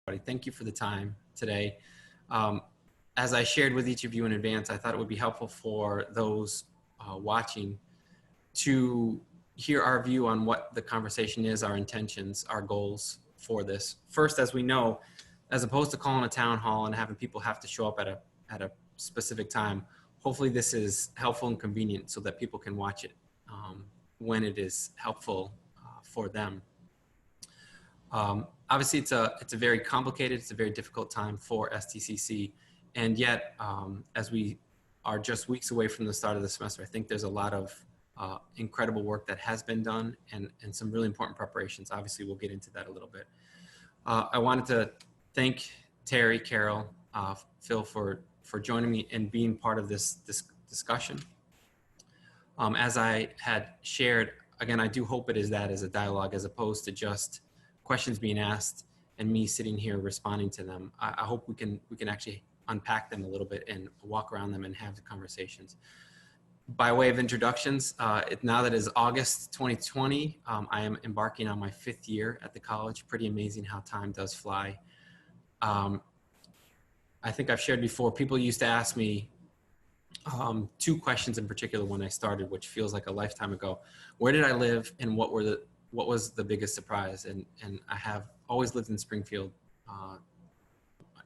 Thank you for the time today. As I shared with each of you in advance, I thought it would be helpful for those watching to hear our view on what the conversation is, our intentions, our goals for this. First, as we know, as opposed to calling a town hall and having people have to show up at a specific time, hopefully this is helpful and convenient so that people can watch it when it is helpful for them. Obviously, it's a very complicated, it's a very difficult time for STCC, and yet as we are just weeks away from the start of the semester, I think there's a lot of incredible work that has been done and some really important preparations. Obviously, we'll get into that a little bit. I wanted to thank Terry, Carol, Phil for joining me and being part of this discussion. As I had shared, again, I do hope it is that as a dialogue as opposed to just questions being asked and me sitting here responding to them. I hope we can actually unpack them a little bit and walk around them and have the conversations. By way of introductions, now that it is August 2020, I am embarking on my 5th year at the college. Pretty amazing how time does fly. I think I've shared before, people used to ask me 2 questions in particular when I started, which feels like a lifetime ago. Where did I live and what was the biggest surprise? And I have always lived in Springfield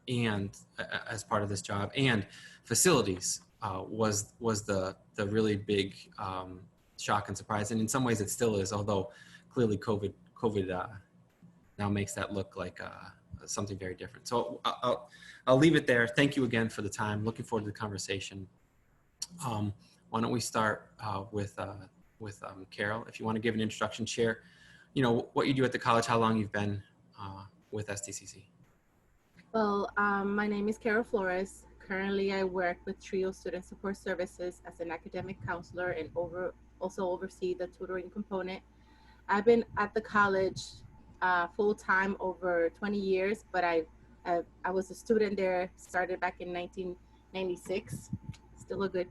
and as part of this job, and facilities was the really big shock and surprise. And in some ways it still is, although clearly COVID now makes that look like something very different. So I'll leave it there. Thank you again for the time. Looking forward to the conversation. Why don't we start with Carol? If you want to give an introduction, share, what you do at the college, how long you've been with STCC. Well, my name is Carol Flores. Currently, I work with TRIO Student Support Services as an academic counselor and also oversee the tutoring component. I've been at the college full-time over 20 years, but I was a student there, started back in 1996. Still a good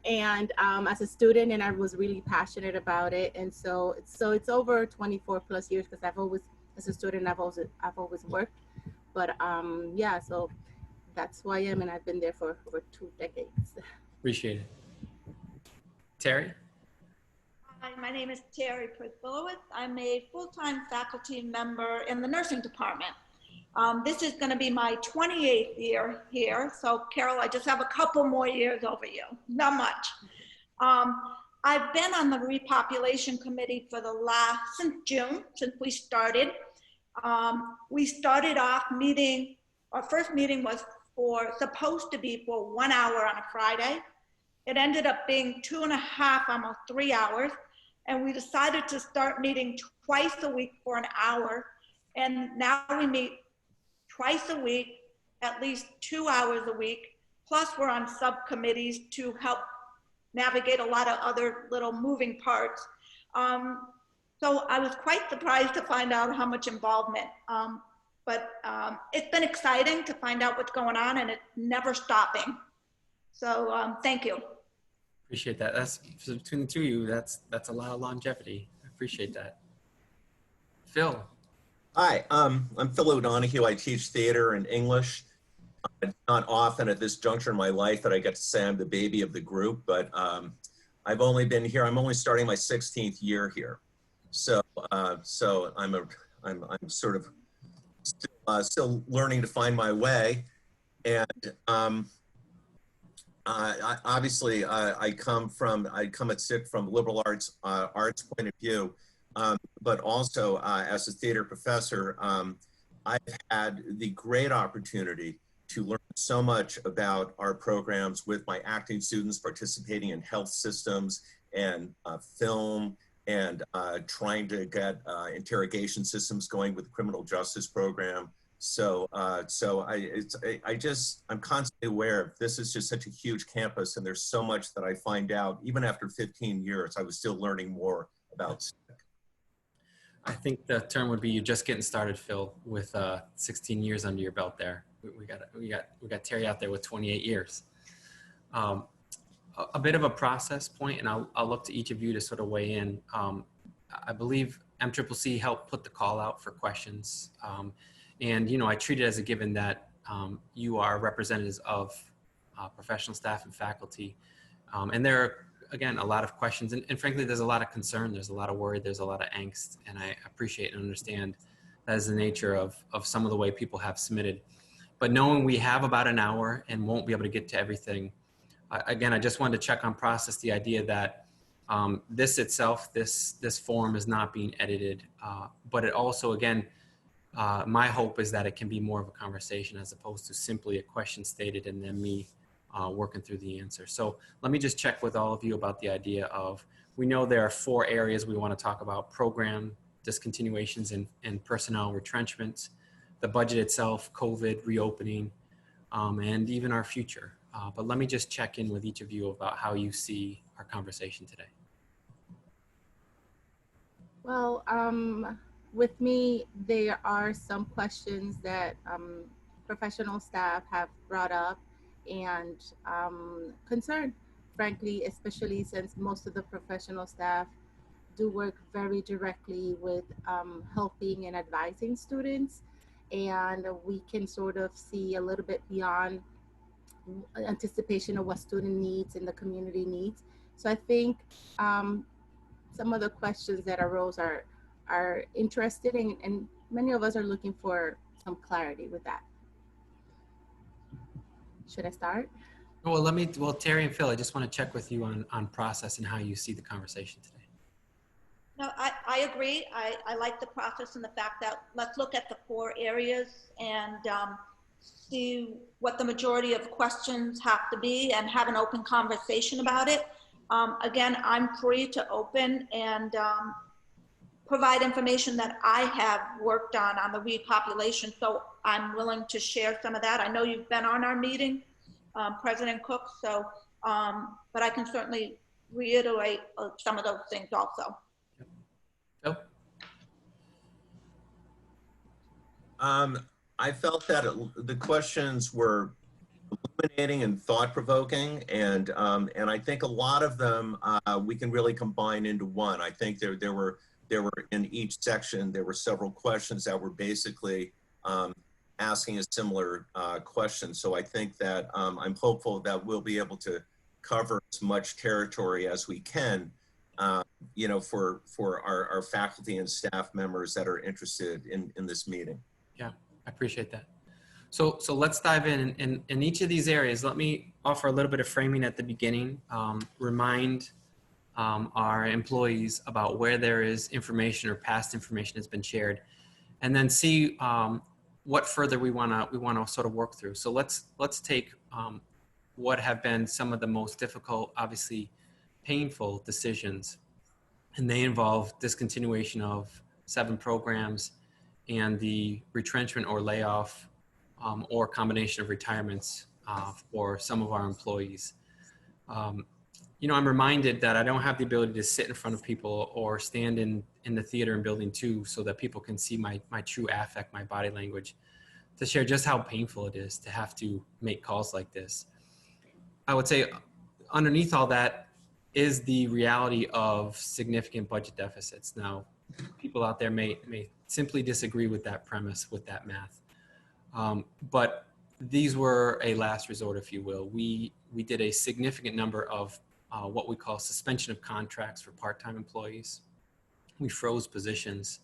and as a student, and I was really passionate about it, and so it's over 24 plus years, because as a student I've always worked, but yeah, so that's who I am, and I've been there for over 2 decades. Appreciate it. Terry? Hi, my name is Terry Pritzbilowitz. I'm a full-time faculty member in the nursing department. This is going to be my 28th year here. So Carol, I just have a couple more years over you, not much. I've been on the repopulation committee for since June, since we started. We started off meeting, our first meeting was supposed to be for 1 hour on a Friday. It ended up being 2.5, almost 3 hours. And we decided to start meeting twice a week for an hour. And now we meet twice a week, at least 2 hours a week. Plus we're on subcommittees to help navigate a lot of other little moving parts. So I was quite surprised to find out how much involvement, but it's been exciting to find out what's going on, and it's never stopping. So thank you. Appreciate that. That's between the two of you. That's a lot of longevity. I appreciate that. Phil. Hi, I'm Phil O'Donohue. I teach theater and English. It's not often at this juncture in my life that I get to say I'm the baby of the group, but I've only been here. I'm only starting my 16th year here, so I'm sort of still learning to find my way, and obviously I come at SIC from a liberal arts point of view. But also as a theater professor, I've had the great opportunity to learn so much about our programs with my acting students participating in health systems and film, and trying to get interrogation systems going with the criminal justice program. So I'm constantly aware of this is just such a huge campus, and there's so much that I find out. Even after 15 years, I was still learning more about SIC. I think the term would be you're just getting started, Phil, with 16 years under your belt there. We got Terry out there with 28 years. A bit of a process point, and I'll look to each of you to sort of weigh in. I believe MCCC helped put the call out for questions. And, you know, I treat it as a given that you are representatives of professional staff and faculty. And there are, again, a lot of questions. And frankly, there's a lot of concern. There's a lot of worry. There's a lot of angst. And I appreciate and understand that is the nature of some of the way people have submitted. But knowing we have about an hour and won't be able to get to everything, again, I just wanted to check on process, the idea that this itself, this form is not being edited, but it also, again, my hope is that it can be more of a conversation as opposed to simply a question stated and then me working through the answer. So let me just check with all of you about the idea of, we know there are 4 areas we want to talk about: program discontinuations and personnel retrenchments, the budget itself, COVID, reopening, and even our future. But let me just check in with each of you about how you see our conversation today. Well, with me, there are some questions that professional staff have brought up and concern, frankly, especially since most of the professional staff do work very directly with helping and advising students. And we can sort of see a little bit beyond anticipation of what student needs and the community needs. So I think some of the questions that arose are interested, and many of us are looking for some clarity with that. Should I start? Well, Terry and Phil, I just want to check with you on process and how you see the conversation today. No, I agree. I like the process and the fact that let's look at the 4 areas and see what the majority of questions have to be and have an open conversation about it. Again, I'm free to open and provide information that I have worked on the repopulation. So I'm willing to share some of that. I know you've been on our meeting, President Cook, so, but I can certainly reiterate some of those things also. Oh. I felt that the questions were illuminating and thought-provoking, and I think a lot of them we can really combine into one. I think there were in each section there were several questions that were basically asking a similar question. So I think that I'm hopeful that we'll be able to cover as much territory as we can, you know, for our faculty and staff members that are interested in this meeting. Yeah, I appreciate that. So let's dive in each of these areas. Let me offer a little bit of framing at the beginning, remind our employees about where there is information or past information that's been shared, and then see what further we want to sort of work through. So let's take what have been some of the most difficult, obviously painful decisions, and they involve discontinuation of 7 programs and the retrenchment or layoff or combination of retirements for some of our employees. You know, I'm reminded that I don't have the ability to sit in front of people or stand in the theater in building 2 so that people can see my true affect, my body language, to share just how painful it is to have to make calls like this. I would say underneath all that is the reality of significant budget deficits. Now, people out there may simply disagree with that premise, with that math. But these were a last resort, if you will. We did a significant number of what we call suspension of contracts for part-time employees. We froze positions.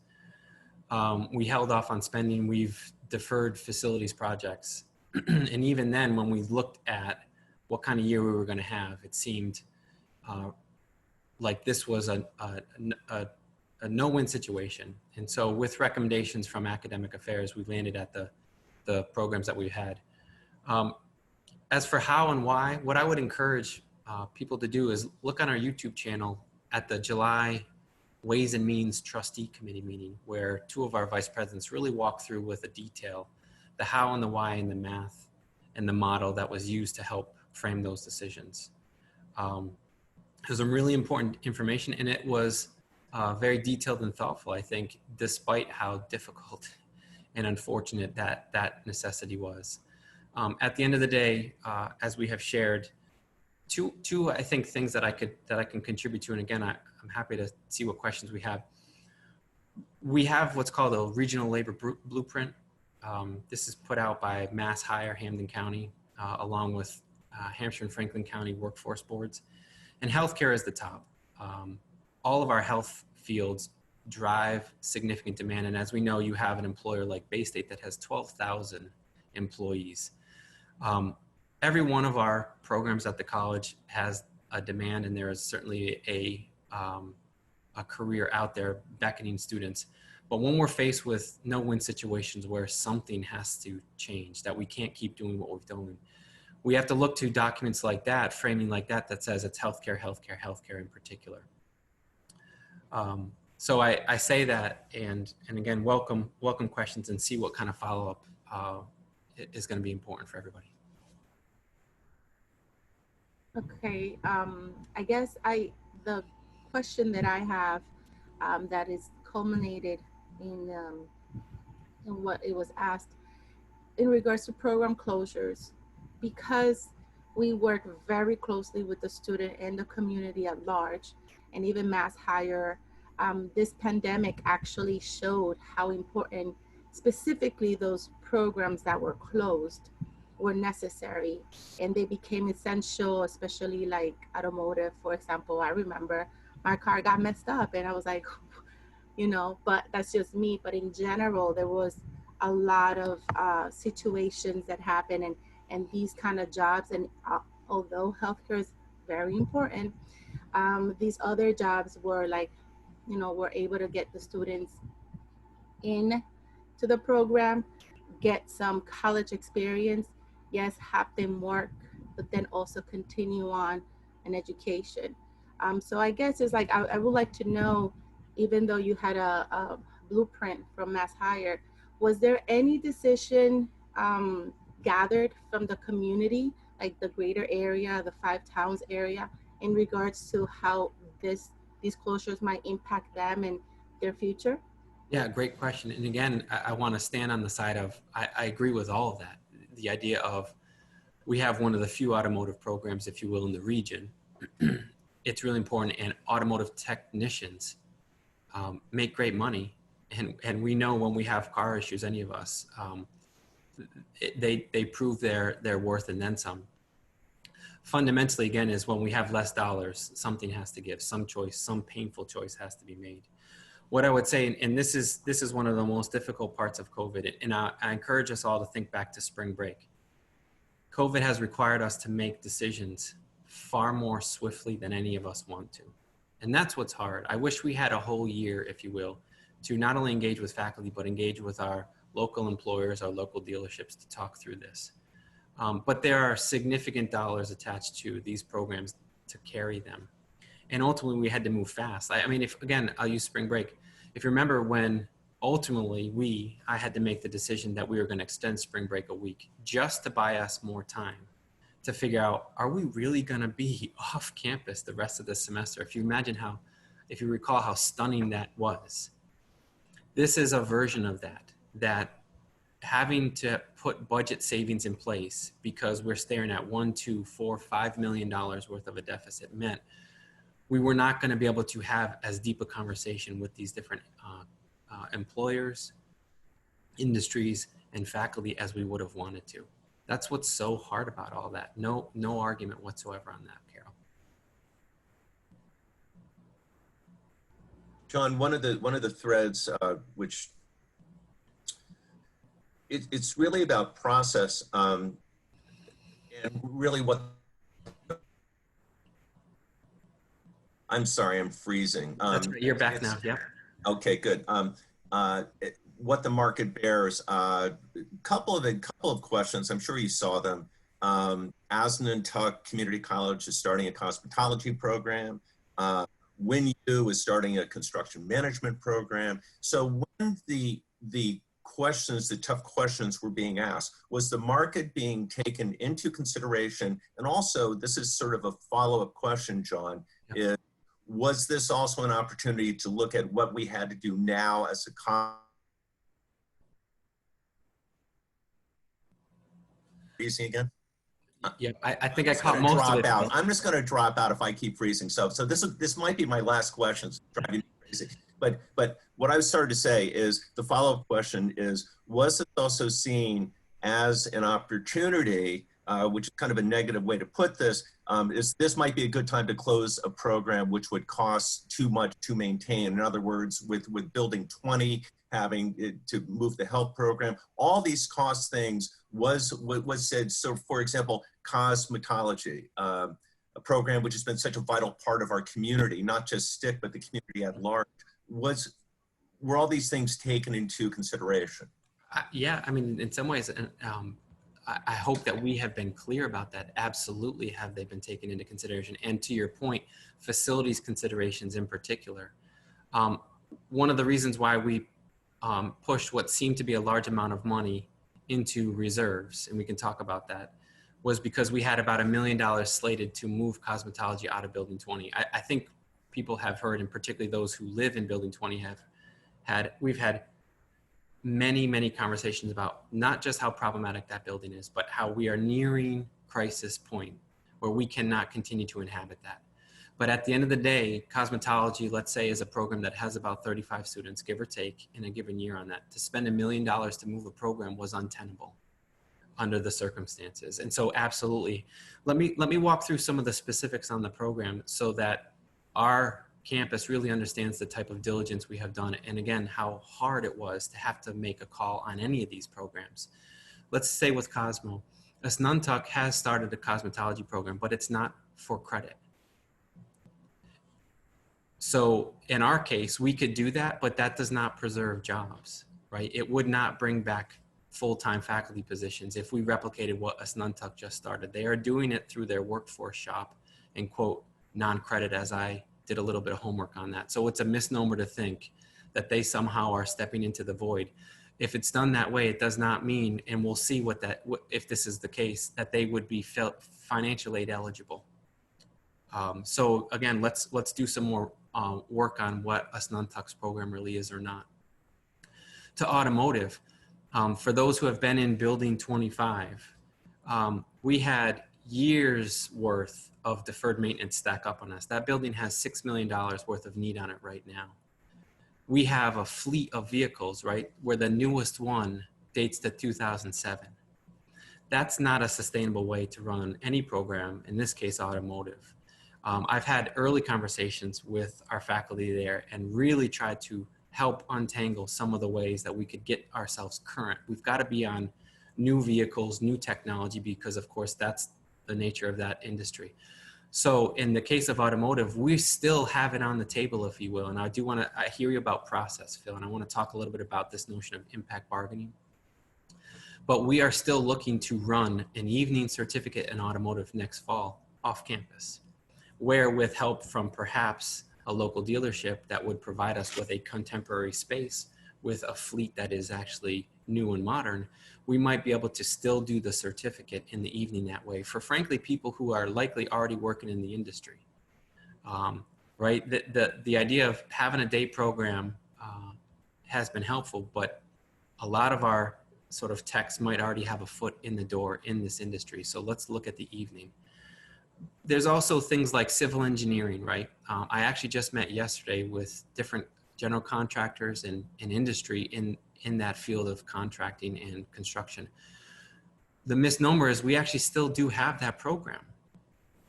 We held off on spending. We've deferred facilities projects. And even then, when we looked at what kind of year we were going to have, it seemed like this was a no-win situation. And so with recommendations from academic affairs, we landed at the programs that we had. As for how and why, what I would encourage people to do is look on our YouTube channel at the July Ways and Means Trustee Committee meeting, where 2 of our vice presidents really walked through with a detail the how and the why and the math and the model that was used to help frame those decisions. It was some really important information, and it was very detailed and thoughtful, I think, despite how difficult and unfortunate that necessity was. At the end of the day, as we have shared, two I think things that I can contribute to, and again, I'm happy to see what questions we have. We have what's called a regional labor blueprint, This is put out by Mass Hire, Hampden County, along with Hampshire and Franklin County workforce boards. And healthcare is the top. All of our health fields drive significant demand. And as we know, you have an employer like Bay State that has 12,000 employees. Every one of our programs at the college has a demand, and there is certainly a career out there beckoning students. But when we're faced with no-win situations where something has to change, that we can't keep doing what we're doing, we have to look to documents like that, framing like that, that says it's healthcare, healthcare, healthcare in particular. So I say that, and again, welcome questions, and see what kind of follow-up is going to be important for everybody. Okay, I guess the question that I have that is culminated in what it was asked in regards to program closures, because we work very closely with the student and the community at large, and even Mass Hire, this pandemic actually showed how important specifically those programs that were closed were necessary, and they became essential, especially like automotive, for example. I remember my car got messed up and I was like, you know, but that's just me. But in general, there was a lot of situations that happened, and these kind of jobs, and although healthcare is very important, these other jobs were like, you know, were able to get the students in to the program, get some college experience, yes, have them work, but then also continue on an education. So I guess it's like, I would like to know, even though you had a blueprint from Mass Hire, was there any decision gathered from the community, like the greater area, the 5 towns area, in regards to how these closures might impact them and their future? Yeah, great question. And again, I want to stand on the side of, I agree with all of that. The idea of, we have one of the few automotive programs, if you will, in the region. It's really important, and automotive technicians make great money. And we know when we have car issues, any of us, they prove their worth and then some. Fundamentally, again, is when we have less dollars, something has to give, some choice, some painful choice has to be made. What I would say, and this is one of the most difficult parts of COVID, and I encourage us all to think back to spring break. COVID has required us to make decisions far more swiftly than any of us want to. And that's what's hard. I wish we had a whole year, if you will, to not only engage with faculty, but engage with our local employers, our local dealerships, to talk through this. But there are significant dollars attached to these programs to carry them. And ultimately, we had to move fast. I mean, if, again, I'll use spring break. If you remember when ultimately I had to make the decision that we were going to extend spring break a week just to buy us more time to figure out, are we really going to be off campus the rest of the semester? If you imagine how, if you recall how stunning that was. This is a version of that having to put budget savings in place because we're staring at $1, $2, $4, $5 million worth of a deficit meant we were not going to be able to have as deep a conversation with these different employers, industries, and faculty as we would have wanted to. That's what's so hard about all that. No argument whatsoever on that, Carol. John, one of the threads which it's really about process and really what. I'm sorry, I'm freezing. That's right. You're back now. Yeah. Okay, good. What the market bears. Couple of questions. I'm sure you saw them. Asnantuck Community College is starting a cosmetology program. WinU is starting a construction management program. So when the questions, the tough questions were being asked, was the market being taken into consideration? And also, this is sort of a follow-up question, John, is, was this also an opportunity to look at what we had to do now as a freezing again? Yeah, I think I caught most of it. I'm just going to drop out if I keep freezing. So this might be my last question. Driving me crazy. But what I started to say is the follow-up question is, was this also seen as an opportunity, which is kind of a negative way to put this, is this might be a good time to close a program which would cost too much to maintain. In other words, with Building 20, having to move the health program, all these cost things was said. So for example, cosmetology, a program which has been such a vital part of our community, not just STIC, but the community at large, were all these things taken into consideration? Yeah, I mean, in some ways, I hope that we have been clear about that. Absolutely have they been taken into consideration. And to your point, facilities considerations in particular. One of the reasons why we pushed what seemed to be a large amount of money into reserves, and we can talk about that, was because we had about $1 million slated to move cosmetology out of Building 20. I think people have heard, and particularly those who live in Building 20 we've had many conversations about not just how problematic that building is, but how we are nearing crisis point where we cannot continue to inhabit that. But at the end of the day, cosmetology, let's say, is a program that has about 35 students, give or take, in a given year on that. To spend $1 million to move a program was untenable under the circumstances. And so absolutely, let me walk through some of the specifics on the program so that our campus really understands the type of diligence we have done, and again, how hard it was to have to make a call on any of these programs. Let's say with Cosmo, Asnuntuck has started a cosmetology program, but it's not for credit. So in our case, we could do that, but that does not preserve jobs, right? It would not bring back full-time faculty positions if we replicated what Asnuntuck just started. They are doing it through their workforce shop and quote, non-credit, as I did a little bit of homework on that. So it's a misnomer to think that they somehow are stepping into the void. If it's done that way, it does not mean, and we'll see if this is the case, that they would be financial aid eligible. So again, let's do some more work on what Asnuntuck's program really is or not. To automotive, for those who have been in Building 25, we had years worth of deferred maintenance stack up on us. That building has $6 million worth of need on it right now. We have a fleet of vehicles, right, where the newest one dates to 2007. That's not a sustainable way to run any program, in this case, automotive. I've had early conversations with our faculty there and really tried to help untangle some of the ways that we could get ourselves current. We've got to be on new vehicles, new technology, because of course that's the nature of that industry. So in the case of automotive, we still have it on the table, if you will. And I hear you about process, Phil, and I want to talk a little bit about this notion of impact bargaining. But we are still looking to run an evening certificate in automotive next fall off campus, where with help from perhaps a local dealership that would provide us with a contemporary space with a fleet that is actually new and modern, we might be able to still do the certificate in the evening that way for, frankly, people who are likely already working in the industry, right? The idea of having a day program has been helpful, but a lot of our sort of techs might already have a foot in the door in this industry. So let's look at the evening. There's also things like civil engineering, right? I actually just met yesterday with different general contractors and industry in that field of contracting and construction. The misnomer is we actually still do have that program.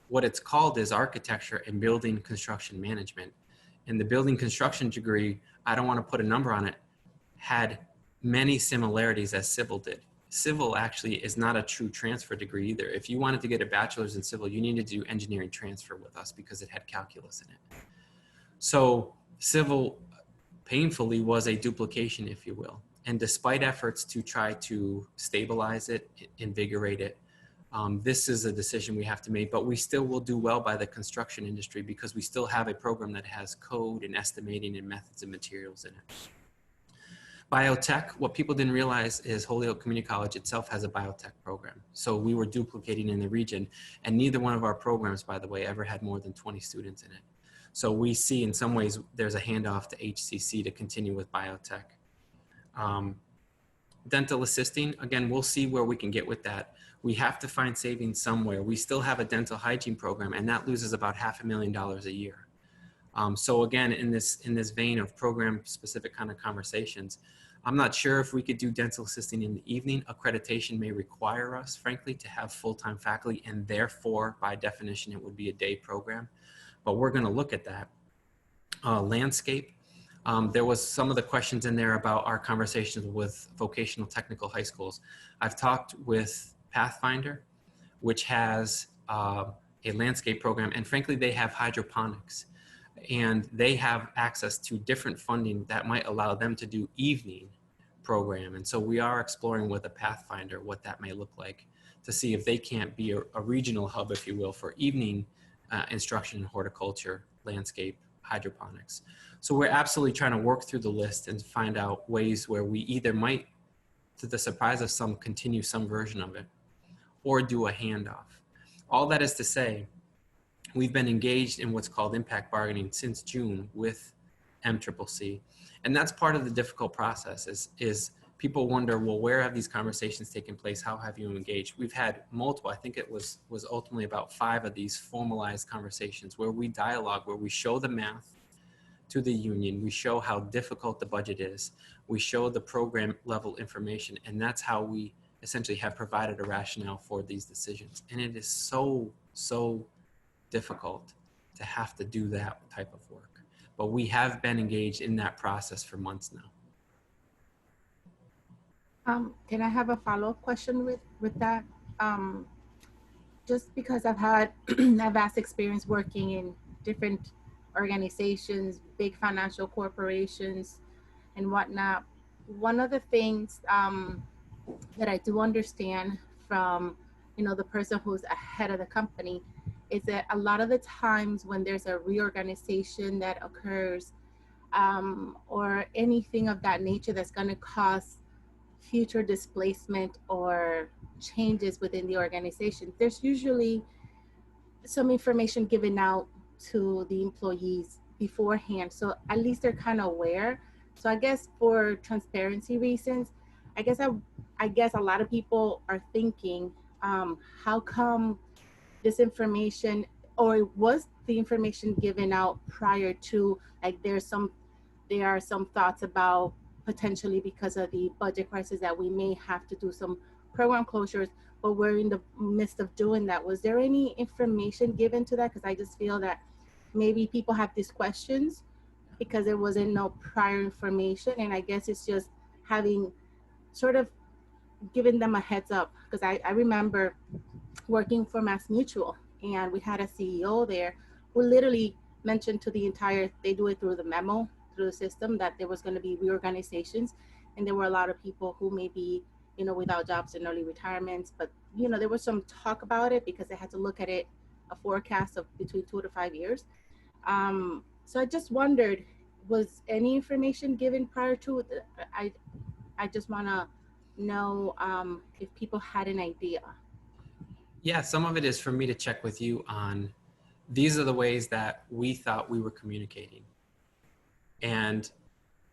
What it's called is architecture and building construction management. And the building construction degree, I don't want to put a number on it, had many similarities as civil did. Civil actually is not a true transfer degree either. If you wanted to get a bachelor's in civil, you needed to do engineering transfer with us because it had calculus in it. So civil painfully was a duplication, if you will. And despite efforts to try to stabilize it, invigorate it, this is a decision we have to make, but we still will do well by the construction industry because we still have a program that has code and estimating and methods and materials in it. Biotech, what people didn't realize is Holyoke Community College itself has a biotech program. So we were duplicating in the region, and neither one of our programs, by the way, ever had more than 20 students in it. So we see in some ways there's a handoff to HCC to continue with biotech. Dental assisting, again, we'll see where we can get with that. We have to find savings somewhere. We still have a dental hygiene program, and that loses about $500,000 a year. So again, in this vein of program specific kind of conversations, I'm not sure if we could do dental assisting in the evening. Accreditation may require us, frankly, to have full-time faculty, and therefore, by definition, it would be a day program. But we're going to look at that. Landscape. There was some of the questions in there about our conversations with vocational technical high schools. I've talked with Pathfinder, which has a landscape program, and frankly, they have hydroponics. And they have access to different funding that might allow them to do evening program. And so we are exploring with a Pathfinder what that may look like to see if they can't be a regional hub, if you will, for evening instruction in horticulture, landscape, hydroponics. So we're absolutely trying to work through the list and find out ways where we either might, to the surprise of some, continue some version of it or do a handoff. All that is to say, we've been engaged in what's called impact bargaining since June with MCCC. And that's part of the difficult process is people wonder, well, where have these conversations taken place? How have you engaged? We've had multiple, I think it was ultimately about 5 of these formalized conversations where we dialogue, where we show the math to the union, we show how difficult the budget is, we show the program level information, and that's how we essentially have provided a rationale for these decisions. And it is so difficult to have to do that type of work. But we have been engaged in that process for months now. Can I have a follow-up question with that? Just because I've had a vast experience working in different organizations, big financial corporations and whatnot, one of the things that I do understand from, the person who's ahead of the company is that a lot of the times when there's a reorganization that occurs or anything of that nature that's going to cause future displacement or changes within the organization, there's usually some information given out to the employees beforehand. So at least they're kind of aware. So I guess for transparency reasons, I guess a lot of people are thinking, how come this information, or was the information given out prior to, like there are some thoughts about potentially because of the budget crisis that we may have to do some program closures, but we're in the midst of doing that. Was there any information given to that? Because I just feel that maybe people have these questions because there wasn't no prior information, and I guess it's just having sort of given them a heads up. Because I remember working for Mass Mutual, and we had a CEO there who literally mentioned to the entire, they do it through the memo, through the system, that there was going to be reorganizations, and there were a lot of people who may be, without jobs and early retirements, but there was some talk about it because they had to look at it, a forecast of between 2 to 5 years. So I just wondered, was any information given prior to it? I just want to know if people had an idea. Yeah, some of it is for me to check with you on, these are the ways that we thought we were communicating. And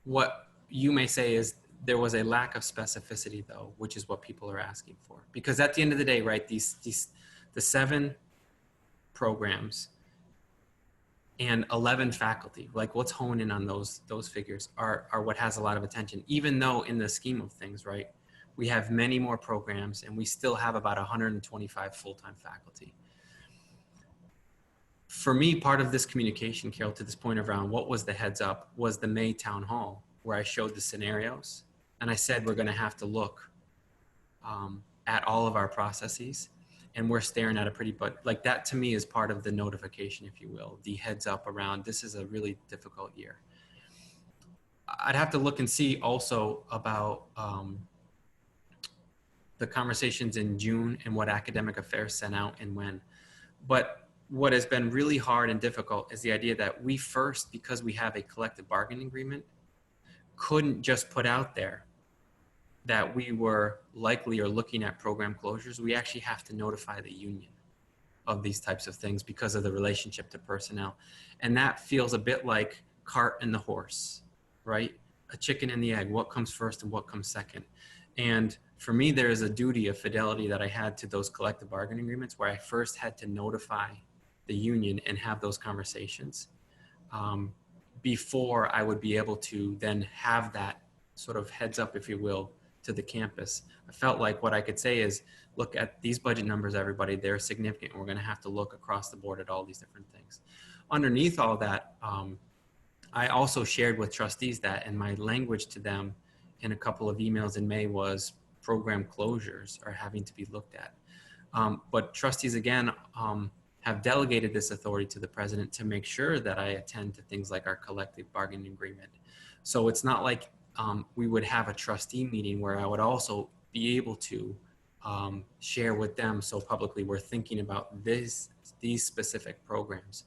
what you may say is there was a lack of specificity though, which is what people are asking for. Because at the end of the day, right, the 7 programs and 11 faculty, like let's hone in on those figures are what has a lot of attention, even though in the scheme of things, right, we have many more programs and we still have about 125 full-time faculty. For me, part of this communication, Carol, to this point around what was the heads up was the May town hall where I showed the scenarios and I said, we're going to have to look at all of our processes, and we're staring at a pretty, but like that to me is part of the notification, if you will, the heads up around this is a really difficult year. I'd have to look and see also about the conversations in June and what academic affairs sent out and when. But what has been really hard and difficult is the idea that we first, because we have a collective bargaining agreement, couldn't just put out there that we were likely or looking at program closures. We actually have to notify the union of these types of things because of the relationship to personnel. And that feels a bit like cart and the horse, right? A chicken and the egg, what comes first and what comes second. And for me, there is a duty of fidelity that I had to those collective bargaining agreements where I first had to notify the union and have those conversations before I would be able to then have that sort of heads up, if you will, to the campus. I felt like what I could say is, look at these budget numbers, everybody, they're significant. We're going to have to look across the board at all these different things. Underneath all that, I also shared with trustees that, and my language to them in a couple of emails in May was program closures are having to be looked at. But trustees, again, have delegated this authority to the president to make sure that I attend to things like our collective bargaining agreement. So it's not like we would have a trustee meeting where I would also be able to share with them so publicly we're thinking about these specific programs.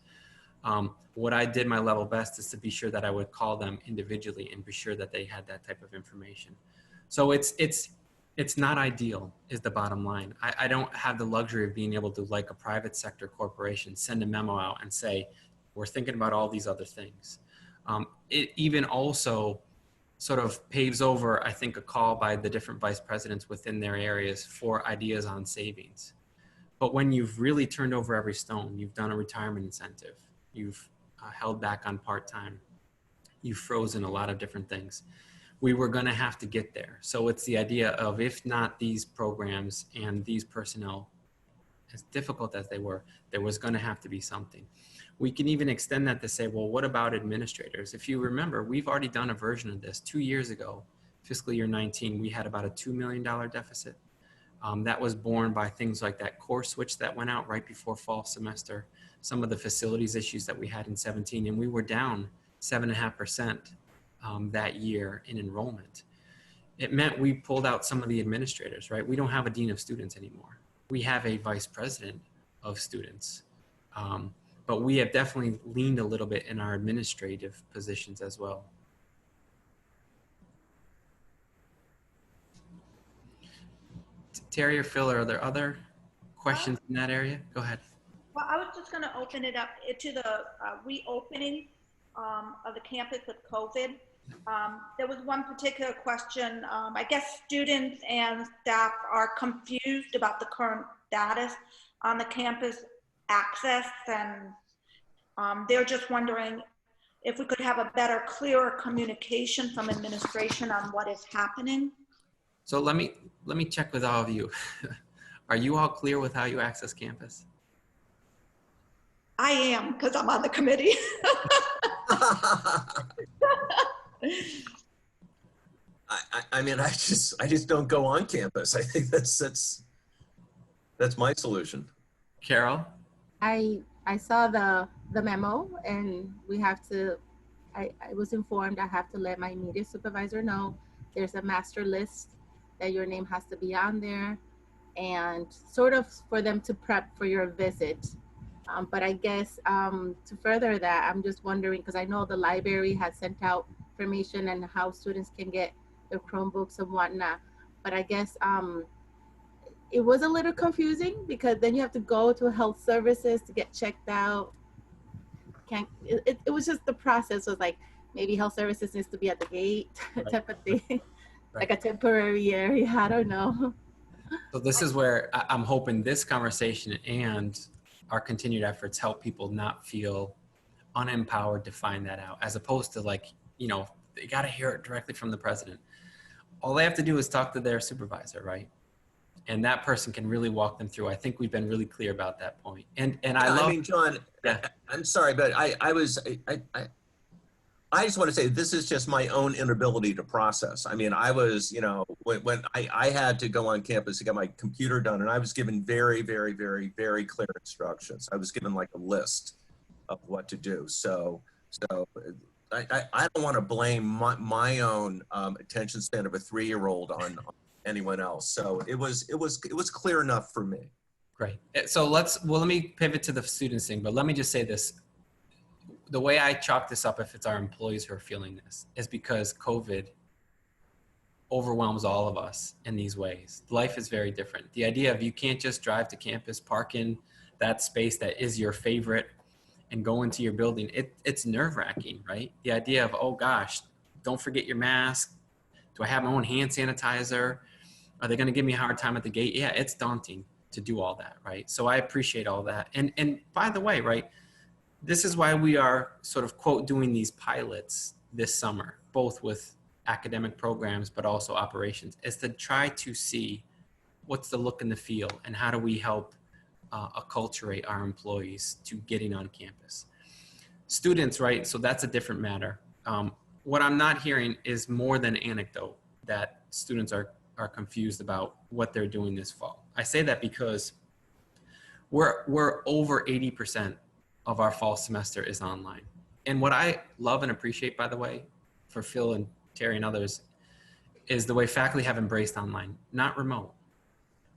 What I did my level best is to be sure that I would call them individually and be sure that they had that type of information. So it's not ideal is the bottom line. I don't have the luxury of being able to, like a private sector corporation, send a memo out and say, we're thinking about all these other things. It even also sort of paves over, I think, a call by the different vice presidents within their areas for ideas on savings. But when you've really turned over every stone, you've done a retirement incentive, you've held back on part-time, you've frozen a lot of different things, we were going to have to get there. So it's the idea of, if not these programs and these personnel, as difficult as they were, there was going to have to be something. We can even extend that to say, well, what about administrators? If you remember, we've already done a version of this 2 years ago, fiscal year 19, we had about a $2 million deficit. That was borne by things like that course switch that went out right before fall semester, some of the facilities issues that we had in 17, and we were down 7.5% that year in enrollment. It meant we pulled out some of the administrators, right? We don't have a dean of students anymore. We have a vice president of students. But we have definitely leaned a little bit in our administrative positions as well. Terry or Phil, are there other questions in that area? Go ahead. Well, I was just going to open it up to the reopening of the campus with COVID. There was one particular question. I guess students and staff are confused about the current status on the campus access, and they're just wondering if we could have a better, clearer communication from administration on what is happening. So let me check with all of you. Are you all clear with how you access campus? I am, because I'm on the committee. I mean, I just don't go on campus. I think that's my solution. Carol? I saw the memo, and we have to, I was informed I have to let my immediate supervisor know there's a master list that your name has to be on there, and sort of for them to prep for your visit. But I guess to further that, I'm just wondering, because I know the library has sent out information and how students can get their Chromebooks and whatnot. But I guess it was a little confusing, because then you have to go to health services to get checked out. It was just, the process was like, maybe health services needs to be at the gate, right, type of thing. Right. Like a temporary area, I don't know. So this is where I'm hoping this conversation and our continued efforts help people not feel unempowered to find that out, as opposed to, like, you know, they got to hear it directly from the president. All they have to do is talk to their supervisor, right? And that person can really walk them through. I think we've been really clear about that point. And I mean, John, yeah. I'm sorry, but I just want to say, this is just my own inability to process. I mean, I was, you know, when I had to go on campus to get my computer done, and I was given very, very, very, very clear instructions. I was given like a list of what to do. So I don't want to blame my own attention span of a 3-year-old on anyone else. So it was clear enough for me. Great. So let me pivot to the students thing, but let me just say this. The way I chalk this up, if it's our employees who are feeling this, is because COVID overwhelms all of us in these ways. Life is very different. The idea of you can't just drive to campus, park in that space that is your favorite, and go into your building, it's nerve-wracking, right? The idea of, oh gosh, don't forget your mask. Do I have my own hand sanitizer? Are they gonna give me a hard time at the gate? Yeah, it's daunting to do all that, right? So I appreciate all that. And by the way, right, this is why we are sort of, quote, doing these pilots this summer, both with academic programs, but also operations, is to try to see what's the look and the feel and how do we help acculturate our employees to getting on campus. Students, right? So that's a different matter. What I'm not hearing is more than anecdote that students are confused about what they're doing this fall. I say that because we're over 80% of our fall semester is online. And what I love and appreciate, by the way, for Phil and Terry and others, is the way faculty have embraced online, not remote,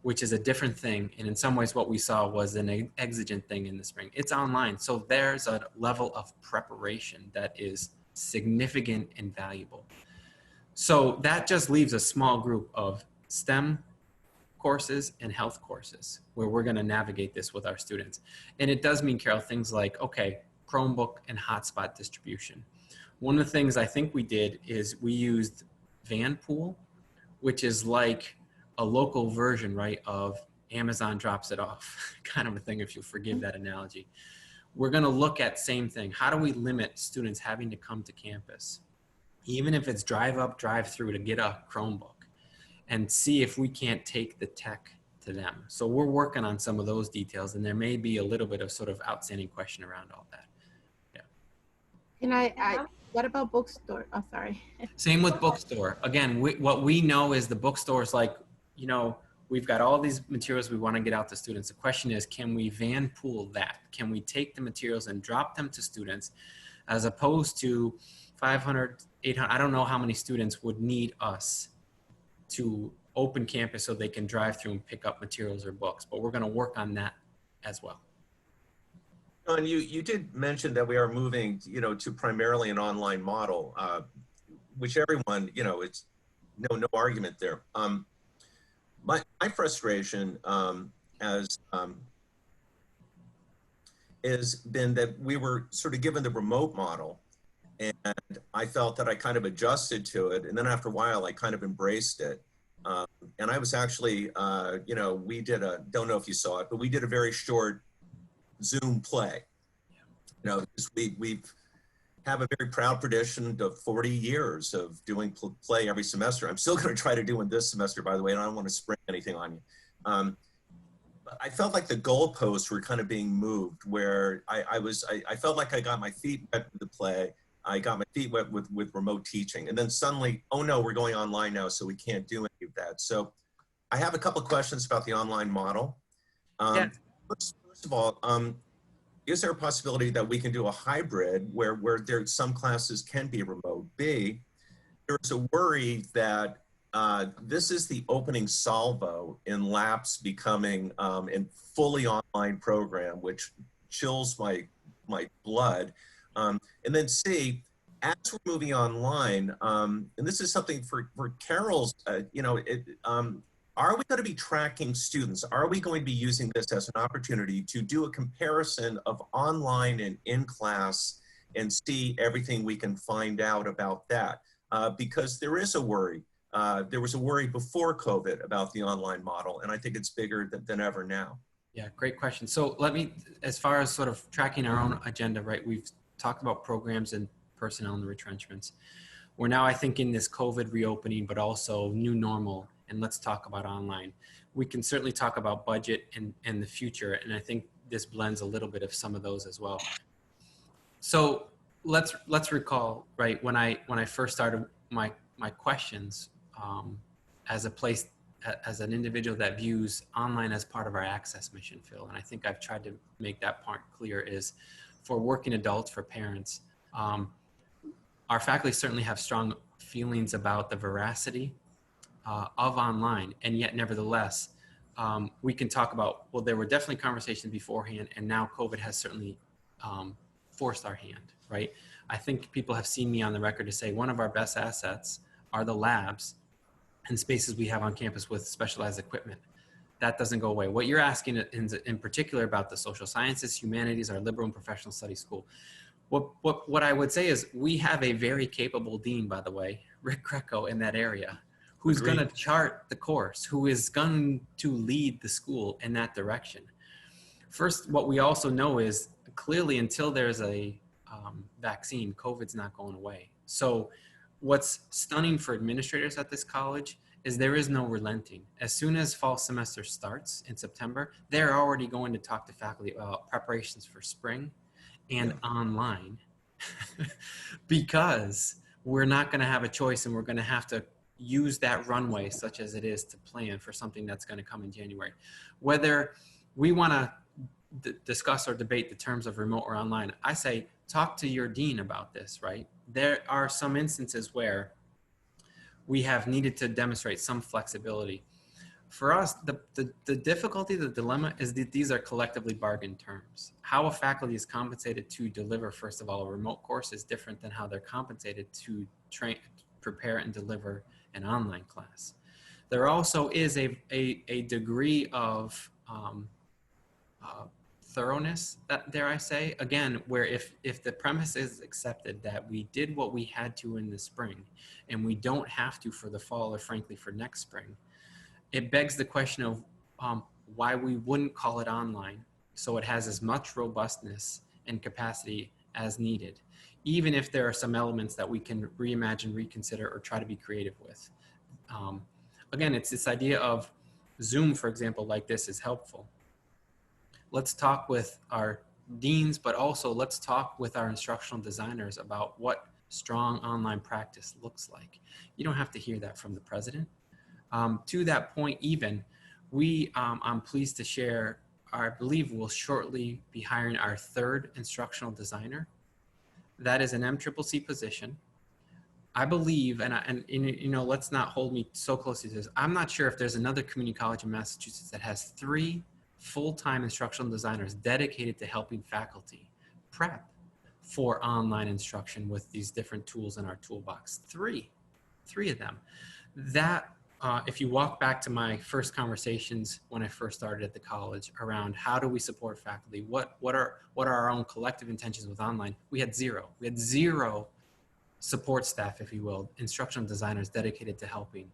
which is a different thing. And in some ways, what we saw was an exigent thing in the spring. It's online. So there's a level of preparation that is significant and valuable. So that just leaves a small group of STEM courses and health courses where we're going to navigate this with our students. And it does mean, Carol, things like, okay, Chromebook and hotspot distribution. One of the things I think we did is we used Vanpool, which is like a local version, right, of Amazon drops it off kind of a thing, if you'll forgive that analogy. We're going to look at same thing. How do we limit students having to come to campus, even if it's drive up, drive through, to get a Chromebook, and see if we can't take the tech to them. So we're working on some of those details, and there may be a little bit of sort of outstanding question around all that. Yeah. And what about bookstore? Oh, sorry. Same with bookstore. Again, what we know is the bookstore is like, you know, we've got all these materials we want to get out to students. The question is, can we Vanpool that? Can we take the materials and drop them to students, as opposed to 500, 800, I don't know how many students would need us to open campus so they can drive through and pick up materials or books, but we're going to work on that as well. John, you did mention that we are moving, you know, to primarily an online model, which everyone, you know, it's no argument there. My frustration has been that we were sort of given the remote model, and I felt that I kind of adjusted to it, and then after a while I kind of embraced it. And I was actually, you know, we did don't know if you saw it, but we did a very short Zoom play. You know, we have a very proud tradition of 40 years of doing play every semester. I'm still going to try to do it this semester, by the way, and I don't want to spring anything on you. I felt like the goalposts were kind of being moved, where I felt like I got my feet wet with the play. I got my feet wet with remote teaching, and then suddenly, oh no, we're going online now, so we can't do any of that. So I have a couple of questions about the online model. Yeah. First of all, is there a possibility that we can do a hybrid where some classes can be remote? B, there's a worry that this is the opening salvo in LAPS becoming a fully online program, which chills my blood. And then C, as we're moving online, and this is something for Carol's, you know, are we going to be tracking students? Are we going to be using this as an opportunity to do a comparison of online and in class and see everything we can find out about that? Because there is a worry. There was a worry before COVID about the online model, and I think it's bigger than ever now. Yeah, great question. So let me, as far as sort of tracking our own agenda, right, we've talked about programs and personnel and the retrenchments. We're now, I think, in this COVID reopening, but also new normal. And let's talk about online. We can certainly talk about budget and the future. And I think this blends a little bit of some of those as well. So let's recall, right, when I first started my questions as an individual that views online as part of our access mission, Phil. And I think I've tried to make that part clear, is for working adults, for parents, our faculty certainly have strong feelings about the veracity of online, and yet nevertheless, we can talk about, well, there were definitely conversations beforehand, and now COVID has certainly forced our hand, right? I think people have seen me on the record to say one of our best assets are the labs and spaces we have on campus with specialized equipment. That doesn't go away. What you're asking in particular about the social sciences, humanities, our liberal and professional studies school, what I would say is we have a very capable dean, by the way, Rick Greco, in that area, who's going to chart the course, who is going to lead the school in that direction. First, what we also know is clearly until there's a vaccine, COVID's not going away. So what's stunning for administrators at this college is there is no relenting. As soon as fall semester starts in September, they're already going to talk to faculty about preparations for spring and online because we're not going to have a choice, and we're going to have to use that runway, such as it is, to plan for something that's going to come in January. Whether we want to discuss or debate the terms of remote or online, I say talk to your dean about this, right? There are some instances where we have needed to demonstrate some flexibility. For us, the difficulty, the dilemma is that these are collectively bargained terms. How a faculty is compensated to deliver, first of all, a remote course is different than how they're compensated to train, prepare, and deliver an online class. There also is a degree of thoroughness, that, dare I say, again, where if the premise is accepted that we did what we had to in the spring and we don't have to for the fall, or frankly for next spring, it begs the question of why we wouldn't call it online so it has as much robustness and capacity as needed, even if there are some elements that we can reimagine, reconsider, or try to be creative with. Again, it's this idea of Zoom, for example, like this is helpful. Let's talk with our deans, but also let's talk with our instructional designers about what strong online practice looks like. You don't have to hear that from the president. To that point, even, I'm pleased to share, I believe we'll shortly be hiring our third instructional designer. That is an MCCC position. I believe, and you know, let's not hold me so closely to this. I'm not sure if there's another community college in Massachusetts that has 3 full-time instructional designers dedicated to helping faculty prep for online instruction with these different tools in our toolbox. 3 of them. That, if you walk back to my first conversations when I first started at the college around how do we support faculty, what are our own collective intentions with online, we had 0. We had 0 support staff, if you will, instructional designers dedicated to helping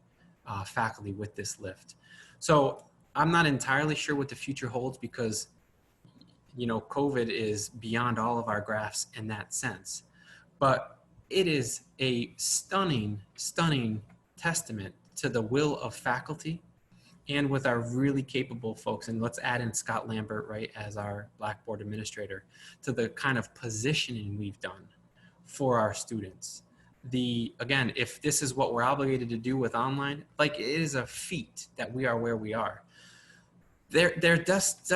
faculty with this lift. So I'm not entirely sure what the future holds because, you know, COVID is beyond all of our graphs in that sense. But it is a stunning, stunning testament to the will of faculty and with our really capable folks. And let's add in Scott Lambert, right, as our Blackboard administrator, to the kind of positioning we've done for our students. Again, if this is what we're obligated to do with online, like, it is a feat that we are where we are. There just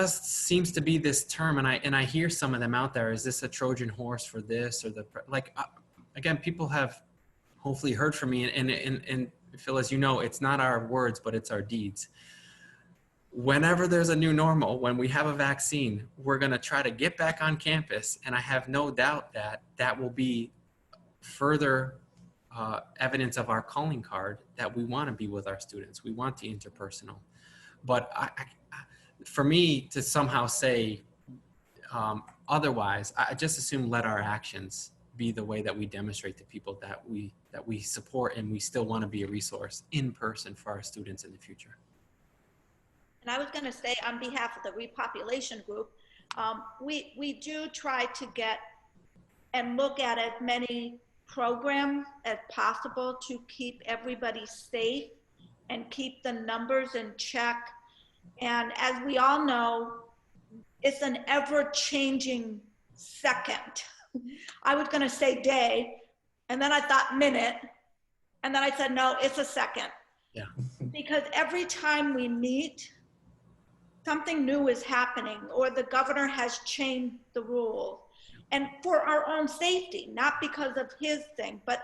seems to be this term, and I hear some of them out there. Is this a Trojan horse for this or again, people have hopefully heard from me, and Phil, as you know, it's not our words, but it's our deeds. Whenever there's a new normal, when we have a vaccine, we're going to try to get back on campus. And I have no doubt that that will be further evidence of our calling card that we want to be with our students. We want the interpersonal. But for me to somehow say otherwise, I just assume let our actions be the way that we demonstrate to people that we support and we still want to be a resource in person for our students in the future. And I was going to say, on behalf of the repopulation group, we do try to get and look at as many programs as possible to keep everybody safe and keep the numbers in check. And as we all know, it's an ever-changing second. I was going to say day, and then I thought minute, and then I said, no, it's a second. Yeah. Because every time we meet, something new is happening, or the governor has changed the rules. And for our own safety, not because of his thing, but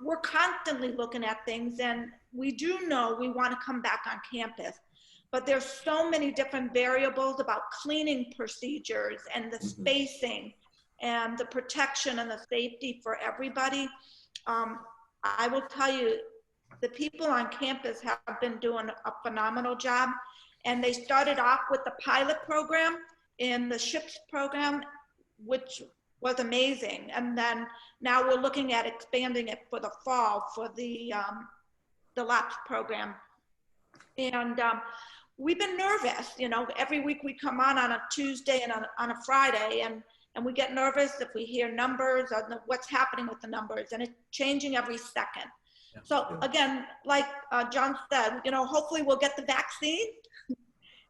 we're constantly looking at things, and we do know we want to come back on campus. But there's so many different variables about cleaning procedures and the spacing and the protection and the safety for everybody. I will tell you, the people on campus have been doing a phenomenal job. And they started off with the pilot program in the SHIPS program, which was amazing. And then now we're looking at expanding it for the fall for the LAPS program. And we've been nervous, you know, every week we come on a Tuesday and on a Friday, and and we get nervous if we hear numbers or what's happening with the numbers, and it's changing every second. Yeah. So again, like John said, you know, hopefully we'll get the vaccine.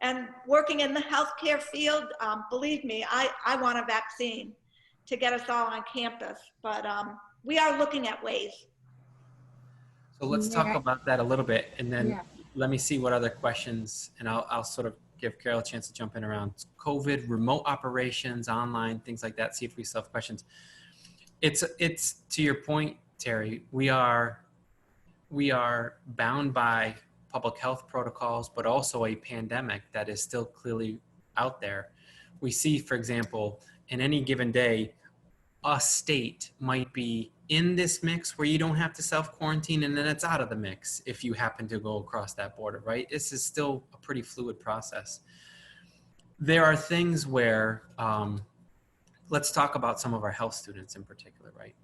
And working in the healthcare field, believe me, I want a vaccine to get us all on campus, but we are looking at ways. So let's talk about that a little bit, and then let me see what other questions, and I'll sort of give Carol a chance to jump in around COVID, remote operations, online, things like that, see if we still have questions. It's to your point, Terry, we are bound by public health protocols, but also a pandemic that is still clearly out there. We see, for example, in any given day, a state might be in this mix where you don't have to self-quarantine, and then it's out of the mix if you happen to go across that border, right? This is still a pretty fluid process. There are things where, let's talk about some of our health students in particular, right?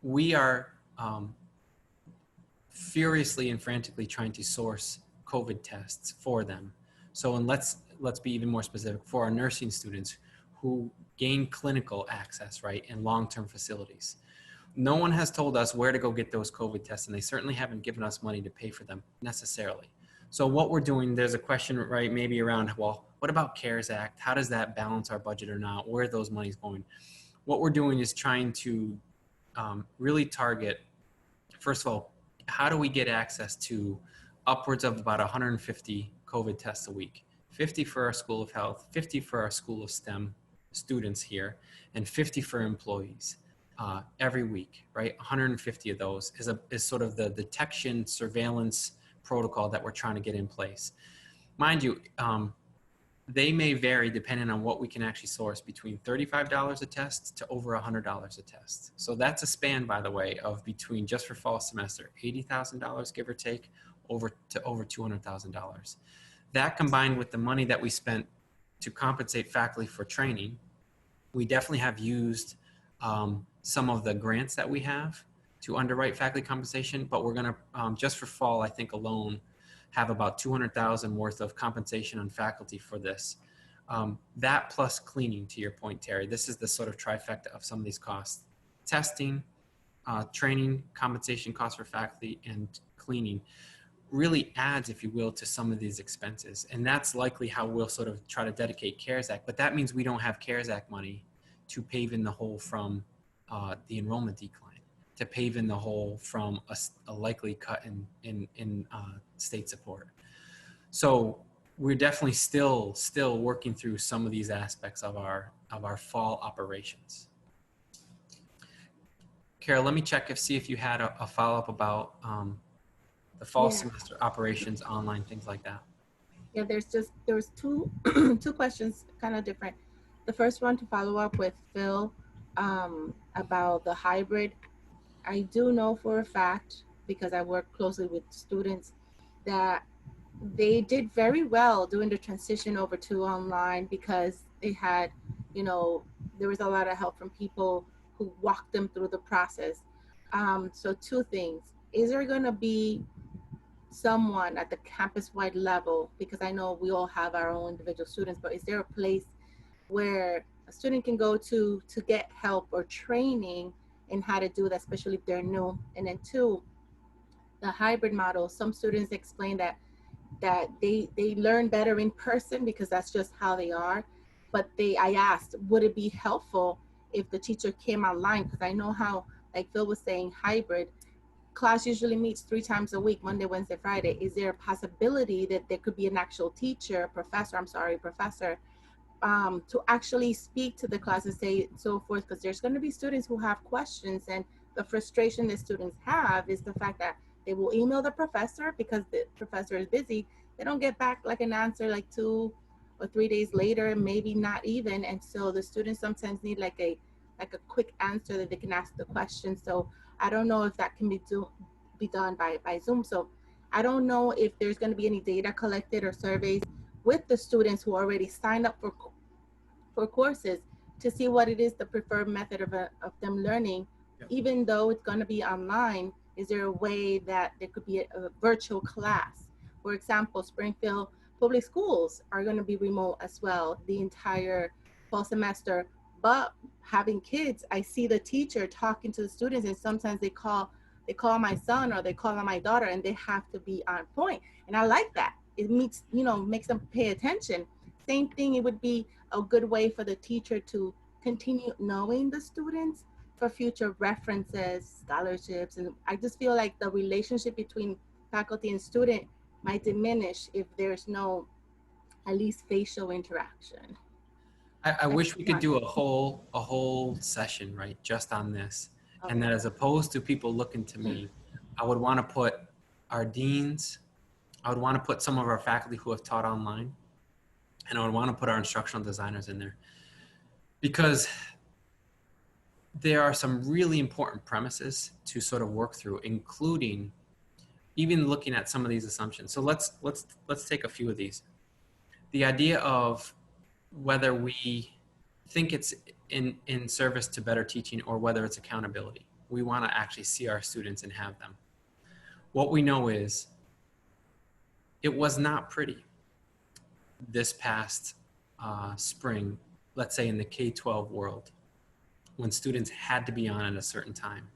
We are furiously and frantically trying to source COVID tests for them. So, and let's be even more specific, for our nursing students who gain clinical access, right, in long-term facilities. No one has told us where to go get those COVID tests, and they certainly haven't given us money to pay for them necessarily. So what we're doing, there's a question, right, maybe around, well, what about CARES Act? How does that balance our budget or not? Where are those monies going? What we're doing is trying to really target, first of all, how do we get access to upwards of about 150 COVID tests a week? 50 for our School of Health, 50 for our School of STEM students here, and 50 for employees every week, right? 150 of those is sort of the detection surveillance protocol that we're trying to get in place. Mind you, they may vary depending on what we can actually source, between $35 a test to over $100 a test. So that's a span, by the way, of between, just for fall semester, $80,000 give or take, over $200,000. That combined with the money that we spent to compensate faculty for training, we definitely have used some of the grants that we have to underwrite faculty compensation, but we're gonna, just for fall, I think alone, have about $200,000 worth of compensation on faculty for this. That plus cleaning, to your point, Terry, this is the sort of trifecta of some of these costs. Testing, training, compensation costs for faculty, and cleaning really adds, if you will, to some of these expenses. And that's likely how we'll sort of try to dedicate CARES Act, but that means we don't have CARES Act money to pave in the hole from the enrollment decline, to pave in the hole from a likely cut in state support. So we're definitely still working through some of these aspects of our fall operations. Carol, let me check see if you had a follow-up about the fall semester operations, online, things like that. Yeah, there was two two questions, kind of different. The first one, to follow up with Phil about the hybrid. I do know for a fact, because I work closely with students, that they did very well doing the transition over to online, because they had, you know, there was a lot of help from people who walked them through the process. So two things. Is there going to be someone at the campus-wide level, because I know we all have our own individual students, but is there a place where a student can go to get help or training in how to do that, especially if they're new? And then two, the hybrid model, some students explain that they learn better in person because that's just how they are. But I asked, would it be helpful if the teacher came online? Because I know how, like Phil was saying, hybrid class usually meets 3 times a week, Monday, Wednesday, Friday. Is there a possibility that there could be an actual teacher, professor, to actually speak to the class and say so forth? Because there's going to be students who have questions, and the frustration that students have is the fact that they will email the professor because the professor is busy. They don't get back like an answer like 2 or 3 days later, maybe not even. And so the students sometimes need like a quick answer that they can ask the question. So I don't know if that can be done by Zoom. So I don't know if there's going to be any data collected or surveys with the students who already signed up for courses to see what it is the preferred method of them learning. Yep. Even though it's going to be online, is there a way that there could be a virtual class? For example, Springfield public schools are going to be remote as well the entire fall semester. But having kids, I see the teacher talking to the students, and sometimes they call my son or they call on my daughter, and they have to be on point. And I like that. It makes them pay attention. Same thing, it would be a good way for the teacher to continue knowing the students for future references, scholarships. And I just feel like the relationship between faculty and student might diminish if there's no at least facial interaction. I wish we could do a whole session, right, just on this. Okay. And that as opposed to people looking to me, I would want to put our deans, I would want to put some of our faculty who have taught online, and I would want to put our instructional designers in there, because there are some really important premises to sort of work through, including even looking at some of these assumptions. So let's take a few of these. The idea of whether we think it's in service to better teaching or whether it's accountability. We want to actually see our students and have them. What we know is it was not pretty this past spring, let's say in the K-12 world, when students had to be on at a certain time,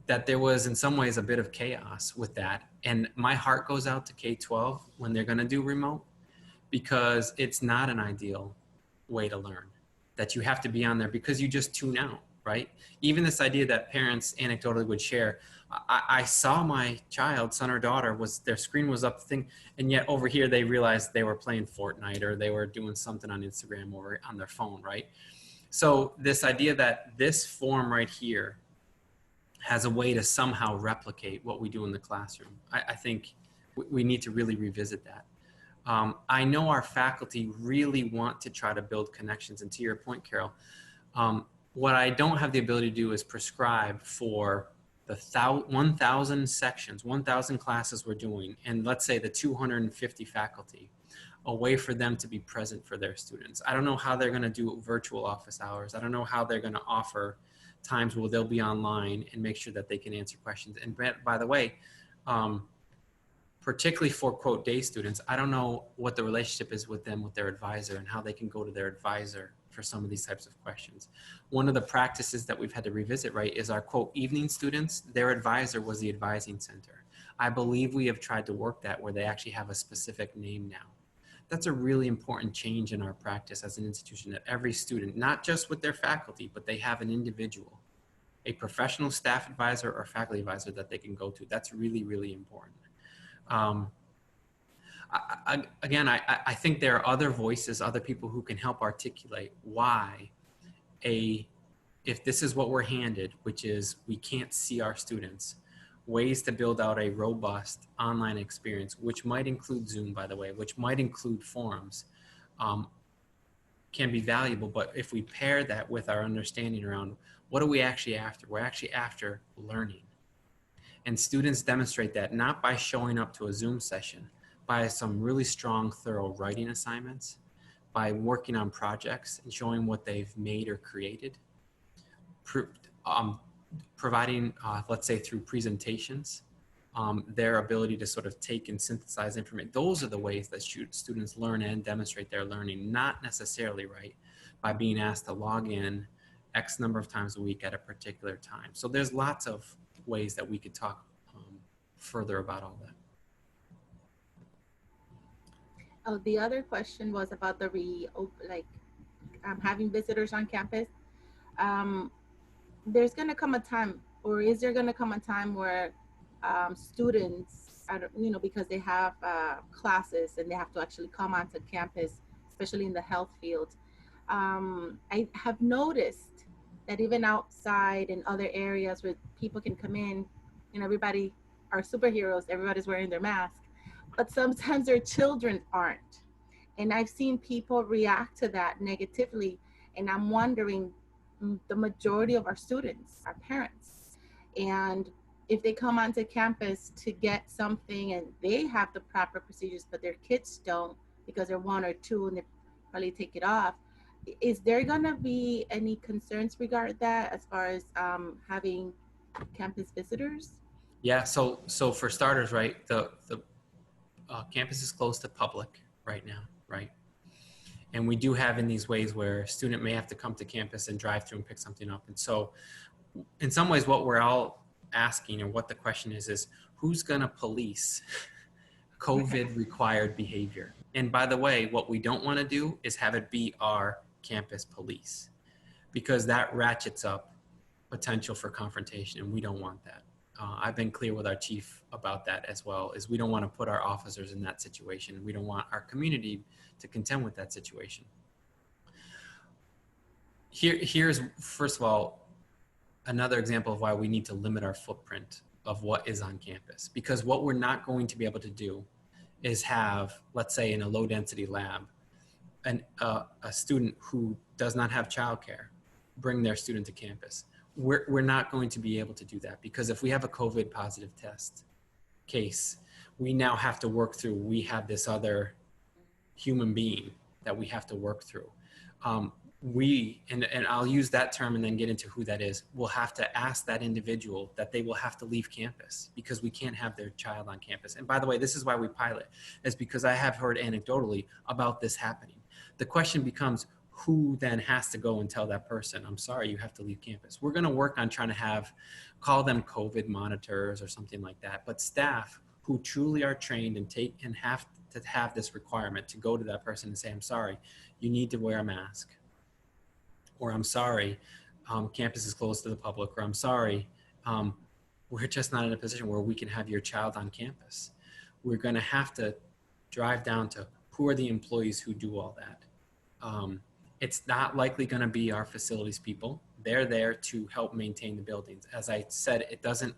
that there was in some ways a bit of chaos with that. And my heart goes out to K-12 when they're going to do remote, because it's not an ideal way to learn, that you have to be on there because you just tune out, right? Even this idea that parents anecdotally would share, I saw my child, son or daughter, their screen was up thing, and yet over here they realized they were playing Fortnite or they were doing something on Instagram or on their phone, right? So this idea that this form right here has a way to somehow replicate what we do in the classroom, I think we need to really revisit that. I know our faculty really want to try to build connections. And to your point, Carol, what I don't have the ability to do is prescribe for the 1,000 sections, 1,000 classes we're doing, and let's say the 250 faculty, a way for them to be present for their students. I don't know how they're going to do virtual office hours. I don't know how they're going to offer times where they'll be online and make sure that they can answer questions. And by the way, particularly for quote day students, I don't know what the relationship is with them, with their advisor, and how they can go to their advisor for some of these types of questions. One of the practices that we've had to revisit, right, is our quote evening students, their advisor was the advising center. I believe we have tried to work that where they actually have a specific name now. That's a really important change in our practice as an institution, that every student, not just with their faculty, but they have an individual, a professional staff advisor or faculty advisor that they can go to. That's really, really important. I think there are other voices, other people who can help articulate why if this is what we're handed, which is we can't see our students, ways to build out a robust online experience, which might include Zoom, by the way, which might include forums, can be valuable. But if we pair that with our understanding around what are we actually after? We're actually after learning. And students demonstrate that not by showing up to a Zoom session, by some really strong, thorough writing assignments, by working on projects and showing what they've made or created, providing, let's say through presentations, their ability to sort of take and synthesize information. Those are the ways that students learn and demonstrate their learning, not necessarily, right, by being asked to log in X number of times a week at a particular time. So there's lots of ways that we could talk further about all that. Oh, the other question was about the having visitors on campus. There's going to come a time, or is there going to come a time where students, because they have classes and they have to actually come onto campus, especially in the health field. I have noticed that even outside in other areas where people can come in, everybody are superheroes, everybody's wearing their mask, but sometimes their children aren't. And I've seen people react to that negatively. And I'm wondering, the majority of our students are parents. And if they come onto campus to get something and they have the proper procedures, but their kids don't because they're 1 or 2 and they probably take it off, is there gonna be any concerns regarding that as far as having campus visitors? Yeah, so for starters, right, the campus is closed to public right now, right? And we do have in these ways where a student may have to come to campus and drive through and pick something up. And so in some ways, what we're all asking, or what the question is who's going to police COVID required behavior? And by the way, what we don't want to do is have it be our campus police, because that ratchets up potential for confrontation, and we don't want that. I've been clear with our chief about that as well, is we don't want to put our officers in that situation. We don't want our community to contend with that situation. Here's, first of all, another example of why we need to limit our footprint of what is on campus. Because what we're not going to be able to do is have, let's say in a low density lab, a student who does not have childcare bring their student to campus. We're not going to be able to do that, because if we have a COVID positive test case, we now have to work through, we have this other human being that we have to work through. And I'll use that term and then get into who that is, we'll have to ask that individual that they will have to leave campus, because we can't have their child on campus. And by the way, this is why we pilot, is because I have heard anecdotally about this happening. The question becomes, who then has to go and tell that person, I'm sorry, you have to leave campus? We're going to work on trying to call them COVID monitors or something like that, but staff who truly are trained and have to have this requirement to go to that person and say, I'm sorry, you need to wear a mask. Or I'm sorry, campus is closed to the public, or I'm sorry, we're just not in a position where we can have your child on campus. We're going to have to drive down to who are the employees who do all that. It's not likely going to be our facilities people. They're there to help maintain the buildings. As I said, it doesn't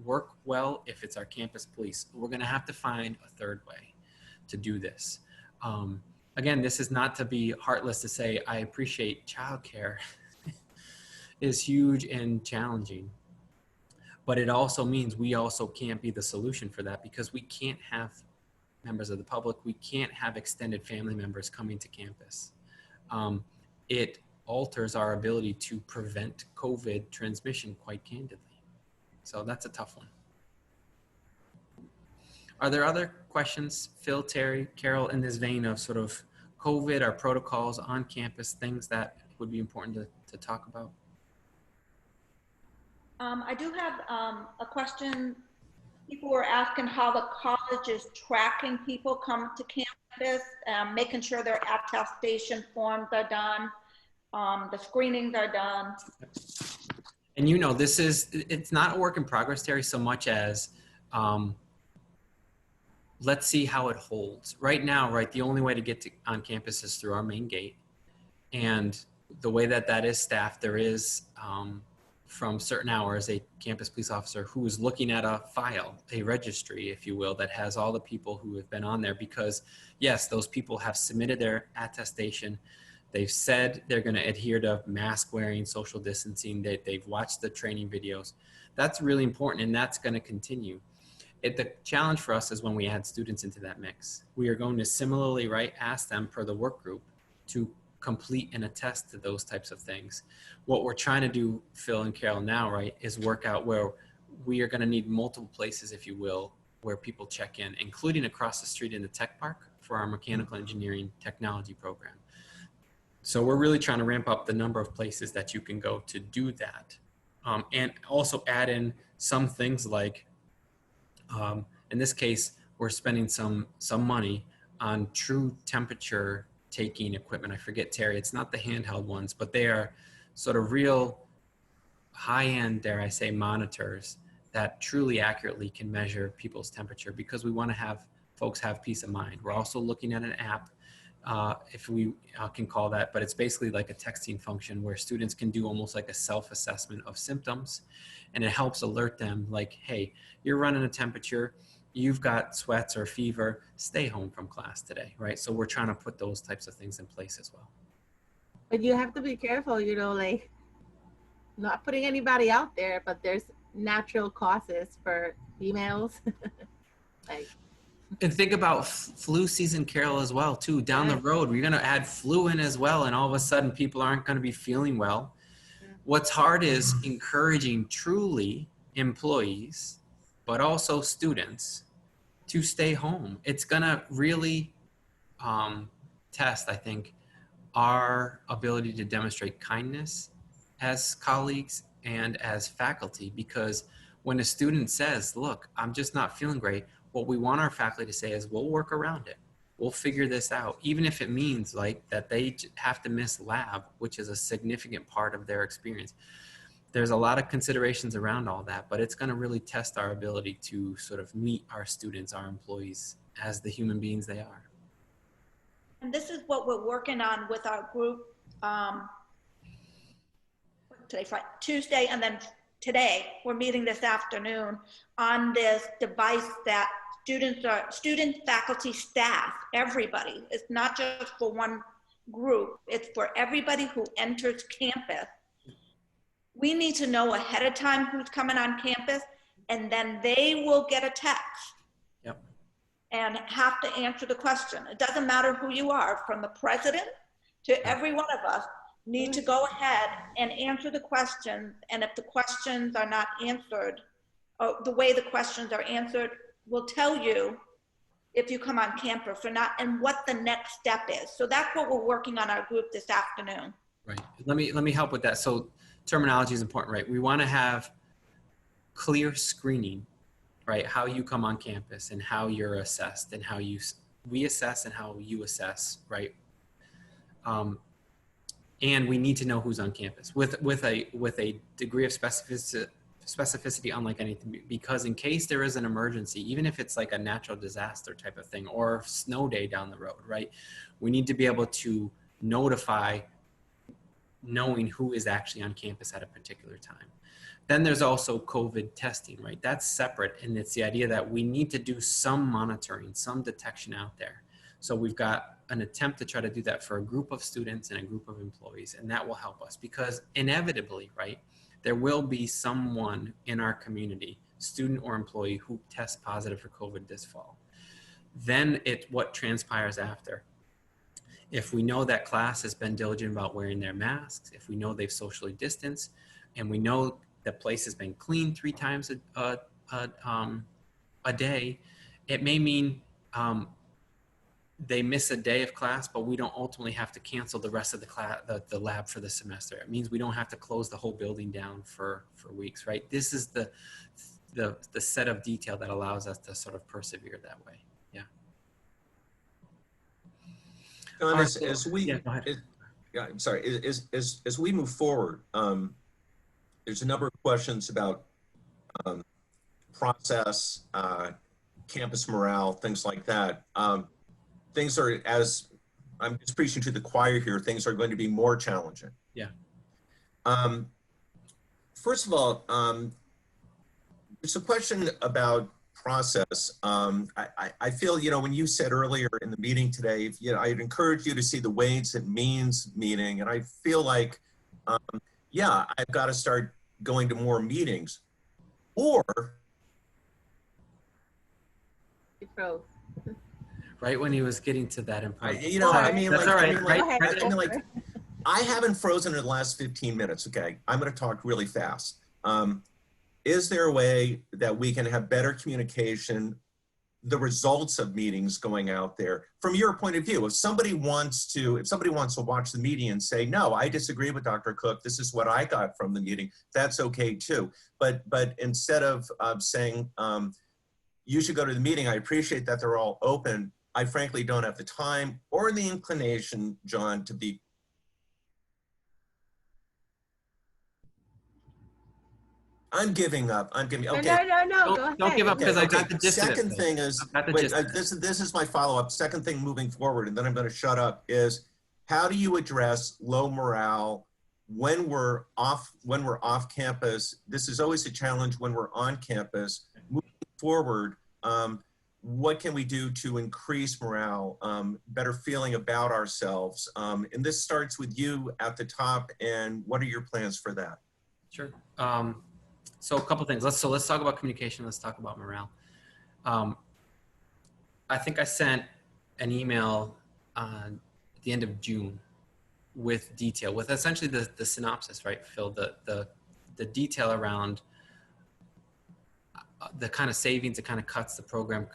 work well if it's our campus police. We're going to have to find a third way to do this. Again, this is not to be heartless to say, I appreciate childcare is huge and challenging, but it also means we also can't be the solution for that, because we can't have members of the public, we can't have extended family members coming to campus. It alters our ability to prevent COVID transmission quite candidly. So that's a tough one. Are there other questions, Phil, Terry, Carol, in this vein of sort of COVID, our protocols on campus, things that would be important to talk about? I do have a question. People were asking how the college is tracking people come to campus, making sure their attestation forms are done, the screenings are done. And you know, it's not a work in progress, Terry, so much as let's see how it holds. Right now, the only way to get on campus is through our main gate. And the way that is staffed, there is from certain hours, a campus police officer who is looking at a file, a registry, if you will, that has all the people who have been on there, because yes, those people have submitted their attestation. They've said they're going to adhere to mask wearing, social distancing. They've watched the training videos. That's really important, and that's going to continue. The challenge for us is when we add students into that mix. We are going to similarly, ask them per the work group to complete and attest to those types of things. What we're trying to do, Phil and Carol, now, is work out where we are going to need multiple places, if you will, where people check in, including across the street in the tech park for our mechanical engineering technology program. So we're really trying to ramp up the number of places that you can go to do that. And also add in some things like, in this case, we're spending some money on true temperature taking equipment. I forget, Terry, it's not the handheld ones, but they are sort of real high-end, dare I say, monitors that truly accurately can measure people's temperature, because we want to have folks have peace of mind. We're also looking at an app, if we can call that, but it's basically like a texting function where students can do almost like a self-assessment of symptoms, and it helps alert them like, hey, you're running a temperature, you've got sweats or fever, stay home from class today, So we're trying to put those types of things in place as well. But you have to be careful, like not putting anybody out there, but there's natural causes for females. And think about flu season, Carol, as well, too. Down the road, we're going to add flu in as well, and all of a sudden people aren't going to be feeling well. What's hard is encouraging truly employees, but also students, to stay home. It's going to really test, I think, our ability to demonstrate kindness as colleagues and as faculty, because when a student says, look, I'm just not feeling great, what we want our faculty to say is, we'll work around it. We'll figure this out, even if it means like that they have to miss lab, which is a significant part of their experience. There's a lot of considerations around all that, but it's going to really test our ability to sort of meet our students, our employees, as the human beings they are. And this is what we're working on with our group today, Friday, Tuesday, and then today we're meeting this afternoon on this device that students, faculty, staff, everybody. It's not just for one group, it's for everybody who enters campus. We need to know ahead of time who's coming on campus, and then they will get a text. Yep. And have to answer the question. It doesn't matter who you are, from the president to every one of us need to go ahead and answer the questions. And if the questions are not answered, or the way the questions are answered, will tell you if you come on campus or not, and what the next step is. So that's what we're working on our group this afternoon. Right. Let me help with that. So terminology is important, right? We want to have clear screening, right? How you come on campus and how you're assessed and how we assess and how you assess, right? And we need to know who's on campus with a degree of specificity unlike anything, because in case there is an emergency, even if it's like a natural disaster type of thing or snow day down the road, right? We need to be able to notify knowing who is actually on campus at a particular time. Then there's also COVID testing, right? That's separate, and it's the idea that we need to do some monitoring, some detection out there. So we've got an attempt to try to do that for a group of students and a group of employees, and that will help us, because inevitably, right, there will be someone in our community, student or employee, who tests positive for COVID this fall. Then what transpires after. If we know that class has been diligent about wearing their masks, if we know they've socially distanced, and we know the place has been cleaned 3 times a day, it may mean they miss a day of class, but we don't ultimately have to cancel the rest of the lab for the semester. It means we don't have to close the whole building down for weeks, right? This is the set of detail that allows us to sort of persevere that way. Yeah. John, Right, as we, yeah, go ahead. I'm sorry, as we move forward, there's a number of questions about process, campus morale, things like that. Things are, as I'm just preaching to the choir here, things are going to be more challenging. Yeah. First of all, there's a question about process. I feel, when you said earlier in the meeting today, I'd encourage you to see the ways and means meeting. And I feel like, yeah, I've got to start going to more meetings, or Right when he was getting to that important. I mean, that's like, all right. I haven't frozen in the last 15 minutes. Okay, I'm going to talk really fast. Is there a way that we can have better communication, the results of meetings going out there from your point of view? If somebody wants to watch the meeting and say, no, I disagree with Dr. Cook, this is what I got from the meeting, that's okay too. But instead of saying, you should go to the meeting, I appreciate that they're all open. I frankly don't have the time or the inclination, John, to be. I'm giving up. Okay. No, go ahead. Don't give up, because I got the gist of it. Second thing is, this is my follow-up. Second thing moving forward, and then I'm going to shut up, is how do you address low morale when we're off campus? This is always a challenge when we're on campus. Moving forward, what can we do to increase morale, better feeling about ourselves? And this starts with you at the top, and what are your plans for that? Sure. So a couple things. Let's talk about communication. Let's talk about morale. I think I sent an email at the end of June with detail, with essentially the synopsis, right, Phil? The detail around the kind of savings, the kind of cuts, the program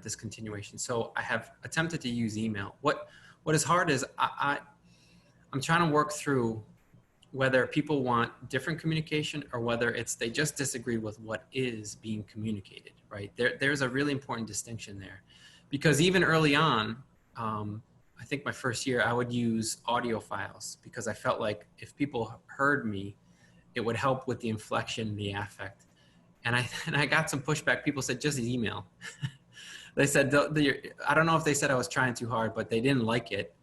discontinuation. So I have attempted to use email. What is hard is I'm trying to work through whether people want different communication or whether it's they just disagree with what is being communicated, right? There's a really important distinction there. Because even early on, I think my first year, I would use audio files because I felt like if people heard me, it would help with the inflection and the affect. And I got some pushback. People said, just email. They said, I don't know if they said I was trying too hard, but they didn't like it.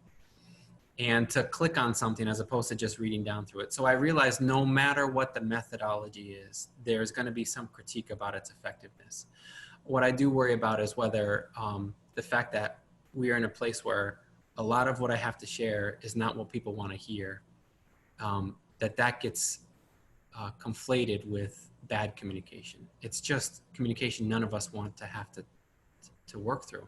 And to click on something as opposed to just reading down through it. So I realized no matter what the methodology is, there's going to be some critique about its effectiveness. What I do worry about is whether the fact that we are in a place where a lot of what I have to share is not what people want to hear, that gets conflated with bad communication. It's just communication none of us want to have to work through.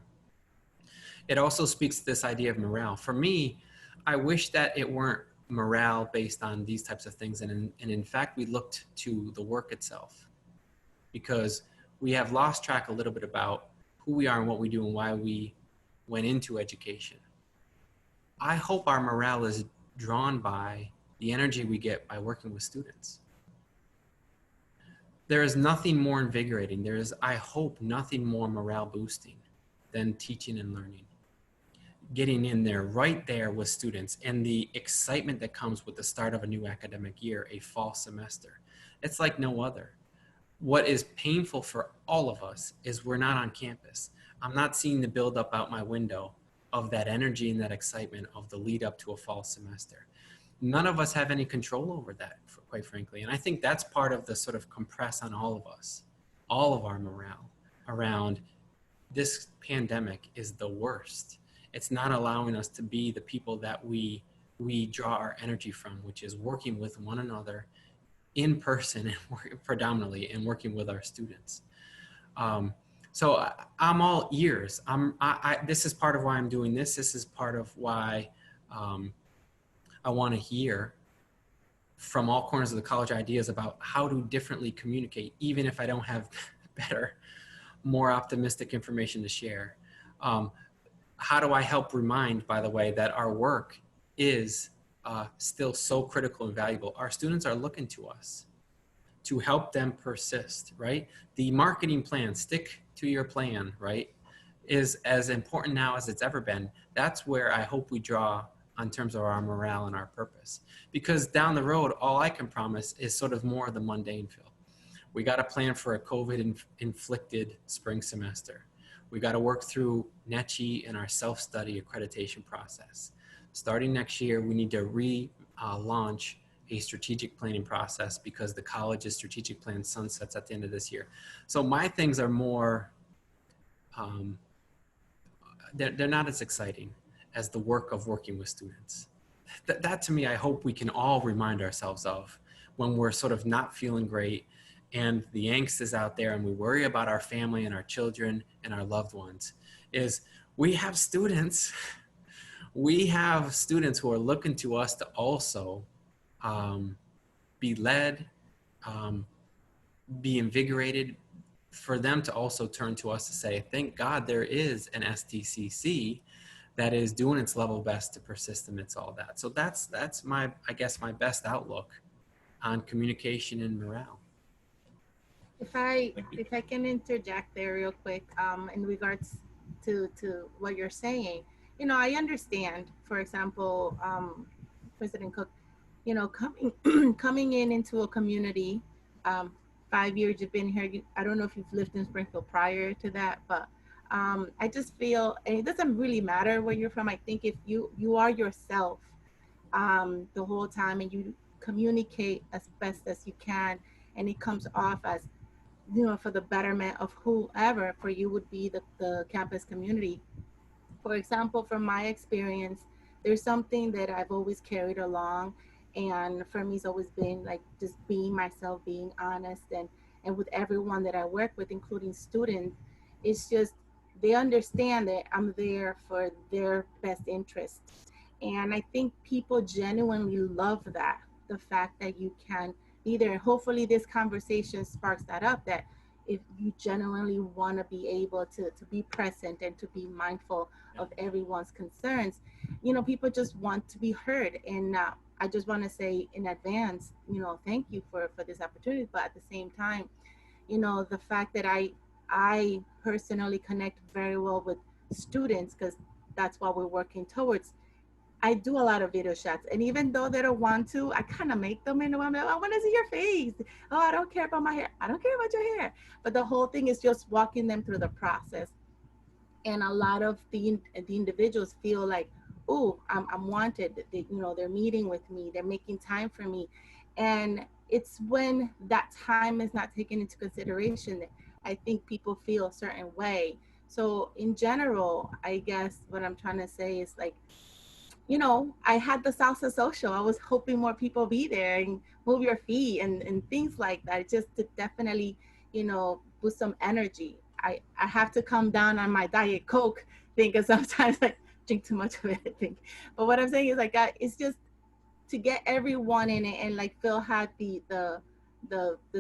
It also speaks to this idea of morale. For me, I wish that it weren't morale based on these types of things. And in fact, we looked to the work itself because we have lost track a little bit about who we are and what we do and why we went into education. I hope our morale is drawn by the energy we get by working with students. There is nothing more invigorating. There is, I hope, nothing more morale boosting than teaching and learning. Getting in there, right there with students, and the excitement that comes with the start of a new academic year, a fall semester. It's like no other. What is painful for all of us is we're not on campus. I'm not seeing the buildup out my window of that energy and that excitement of the lead up to a fall semester. None of us have any control over that, quite frankly. And I think that's part of the sort of compress on all of us, all of our morale around this pandemic is the worst. It's not allowing us to be the people that we draw our energy from, which is working with one another in person and predominantly and working with our students. So I'm all ears. This is part of why I'm doing this. This is part of why I want to hear from all corners of the college ideas about how to differently communicate, even if I don't have better, more optimistic information to share. How do I help remind, by the way, that our work is still so critical and valuable? Our students are looking to us to help them persist, right? The marketing plan, stick to your plan, right, is as important now as it's ever been. That's where I hope we draw on terms of our morale and our purpose. Because down the road, all I can promise is sort of more of the mundane feel. We got to plan for a COVID-inflicted spring semester. We got to work through NECHI and our self-study accreditation process. Starting next year, we need to relaunch a strategic planning process because the college's strategic plan sunsets at the end of this year. So my things are more, they're not as exciting as the work of working with students. That to me, I hope we can all remind ourselves of when we're sort of not feeling great and the angst is out there and we worry about our family and our children and our loved ones, is we have students who are looking to us to also be led, be invigorated, for them to also turn to us to say, thank God there is an STCC that is doing its level best to persist amidst all that. So that's my, I guess, my best outlook on communication and morale. If I can interject there real quick, in regards to what you're saying, you know, I understand, for example, President Cook, you know, coming into a community, 5 years you've been here. I don't know if you've lived in Springfield prior to that, but I just feel, and it doesn't really matter where you're from. I think if you are yourself the whole time and you communicate as best as you can, and it comes off as, you know, for the betterment of whoever for you would be the campus community. For example, from my experience, there's something that I've always carried along, and for me it's always been like just being myself, being honest, and with everyone that I work with, including students, it's just they understand that I'm there for their best interests. And I think people genuinely love that, the fact that you can be there. Hopefully this conversation sparks that up, that if you genuinely want to be able to be present and to be mindful of everyone's concerns, you know, people just want to be heard. And I just want to say in advance, you know, thank you for this opportunity. But at the same time, you know, the fact that I personally connect very well with students, because that's what we're working towards. I do a lot of video chats, and even though they don't want to, I kind of make them in a way. I'm like, I want to see your face. Oh, I don't care about my hair. I don't care about your hair. But the whole thing is just walking them through the process. And a lot of the individuals feel like, oh, I'm wanted. They, you know, they're meeting with me. They're making time for me, and it's when that time is not taken into consideration that I think people feel a certain way. So in general, I guess what I'm trying to say is like, you know, I had the salsa social. I was hoping more people be there and move your feet and things like that, just to definitely, you know, boost some energy. I have to come down on my Diet Coke thing, because sometimes I drink too much of it, I think. But what I'm saying is like, it's just to get everyone in it, and like Phil had the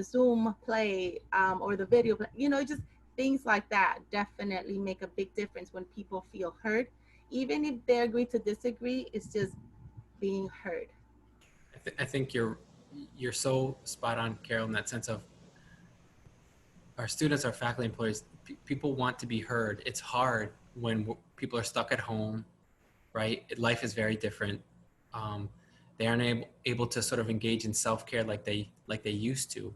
Zoom play, or the video play, you know, just things like that definitely make a big difference when people feel heard. Even if they agree to disagree, it's just being heard. I think you're so spot on, Carol, in that sense of our students, our faculty, employees, people want to be heard. It's hard when people are stuck at home, right? Life is very different. They aren't able to sort of engage in self-care like they used to.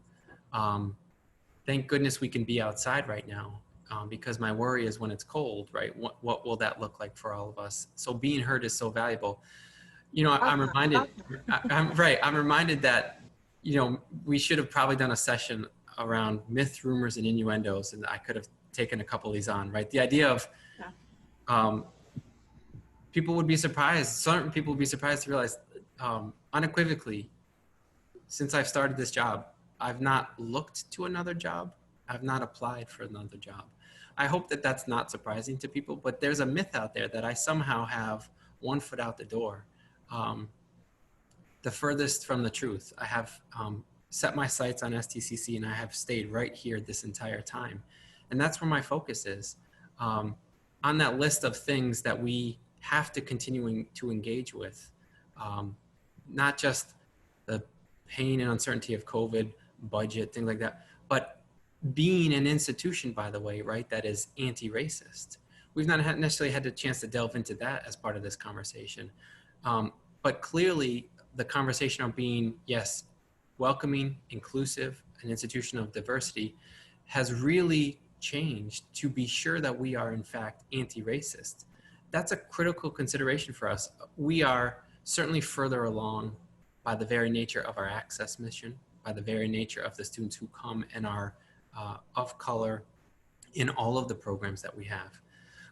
Thank goodness we can be outside right now, because my worry is when it's cold, right? What will that look like for all of us? So being heard is so valuable. You know, I'm reminded, I'm reminded that, you know, we should have probably done a session around myths, rumors, and innuendos, and I could have taken a couple of these on, right? The idea of, people would be surprised, certain people would be surprised to realize, unequivocally, since I've started this job, I've not looked to another job. I've not applied for another job. I hope that that's not surprising to people, but there's a myth out there that I somehow have one foot out the door. The furthest from the truth. I have set my sights on STCC, and I have stayed right here this entire time. And that's where my focus is. On that list of things that we have to continue to engage with, not just the pain and uncertainty of COVID, budget, things like that, but being an institution, by the way, right, that is anti-racist. We've not necessarily had the chance to delve into that as part of this conversation. But clearly the conversation of being, yes, welcoming, inclusive, an institution of diversity has really changed to be sure that we are in fact anti-racist. That's a critical consideration for us. We are certainly further along by the very nature of our access mission, by the very nature of the students who come and are of color in all of the programs that we have.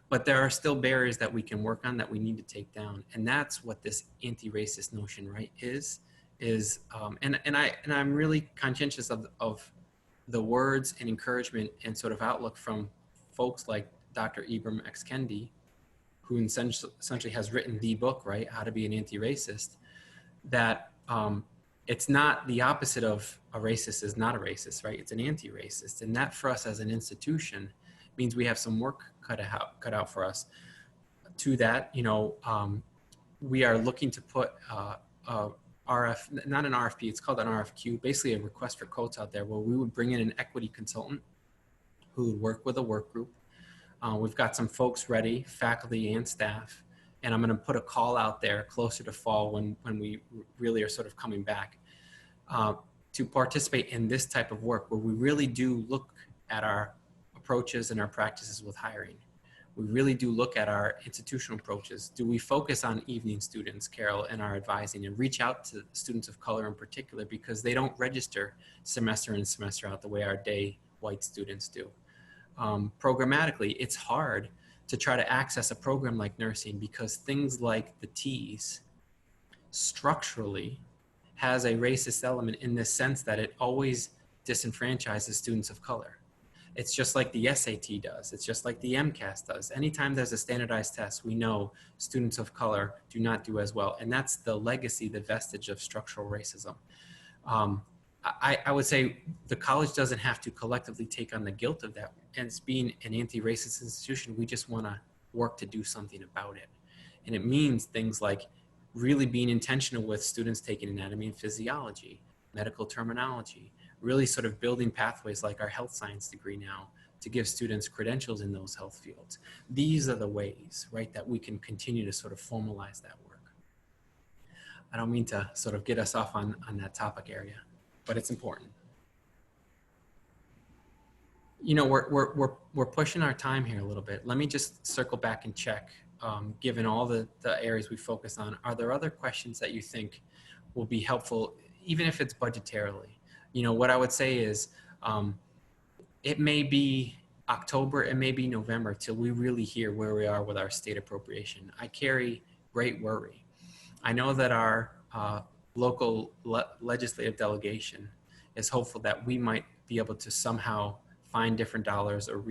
But there are still barriers that we can work on, that we need to take down. And that's what this anti-racist notion, right, is and I'm really conscientious of the words and encouragement and sort of outlook from folks like Dr. Ibram X. Kendi, who essentially has written the book, right, How to Be an Anti-Racist, that it's not the opposite of a racist is not a racist, right? It's an anti-racist. And that for us as an institution means we have some work cut out for us. To that, you know, we are looking to put not an RFP, it's called an RFQ, basically a request for quotes out there, where we would bring in an equity consultant who would work with a work group. We've got some folks ready, faculty and staff, and I'm going to put a call out there closer to fall when we really are sort of coming back to participate in this type of work, where we really do look at our approaches and our practices with hiring. We really do look at our institutional approaches. Do we focus on evening students, Carol, in our advising, and reach out to students of color in particular, because they don't register semester in, semester out the way our day white students do. Programmatically, it's hard to try to access a program like nursing, because things like the T's structurally has a racist element in the sense that it always disenfranchises students of color. It's just like the SAT does. It's just like the MCAS does. Anytime there's a standardized test, we know students of color do not do as well. And that's the legacy, the vestige of structural racism. I would say the college doesn't have to collectively take on the guilt of that. And it's being an anti-racist institution, we just want to work to do something about it. And it means things like really being intentional with students taking anatomy and physiology, medical terminology, really sort of building pathways like our health science degree now to give students credentials in those health fields. These are the ways, right, that we can continue to sort of formalize that work. I don't mean to sort of get us off on that topic area, but it's important. You know, we're pushing our time here a little bit. Let me just circle back and check, given all the areas we focus on, are there other questions that you think will be helpful, even if it's budgetarily? You know, what I would say is, it may be October, it may be November till we really hear where we are with our state appropriation. I carry great worry. I know that our local legislative delegation is hopeful that we might be able to somehow find different dollars or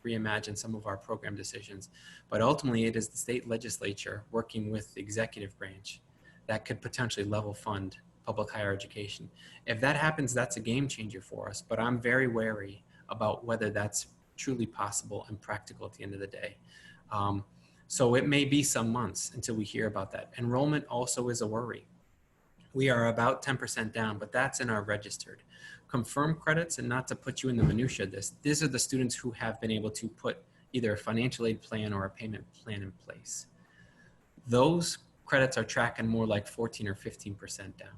reimagine some of our program decisions. But ultimately, it is the state legislature working with the executive branch that could potentially level fund public higher education. If that happens, that's a game changer for us. But I'm very wary about whether that's truly possible and practical at the end of the day. So it may be some months until we hear about that. Enrollment also is a worry. We are about 10% down, but that's in our registered. Confirmed credits, and not to put you in the minutia of this, these are the students who have been able to put either a financial aid plan or a payment plan in place. Those credits are tracking more like 14 or 15% down,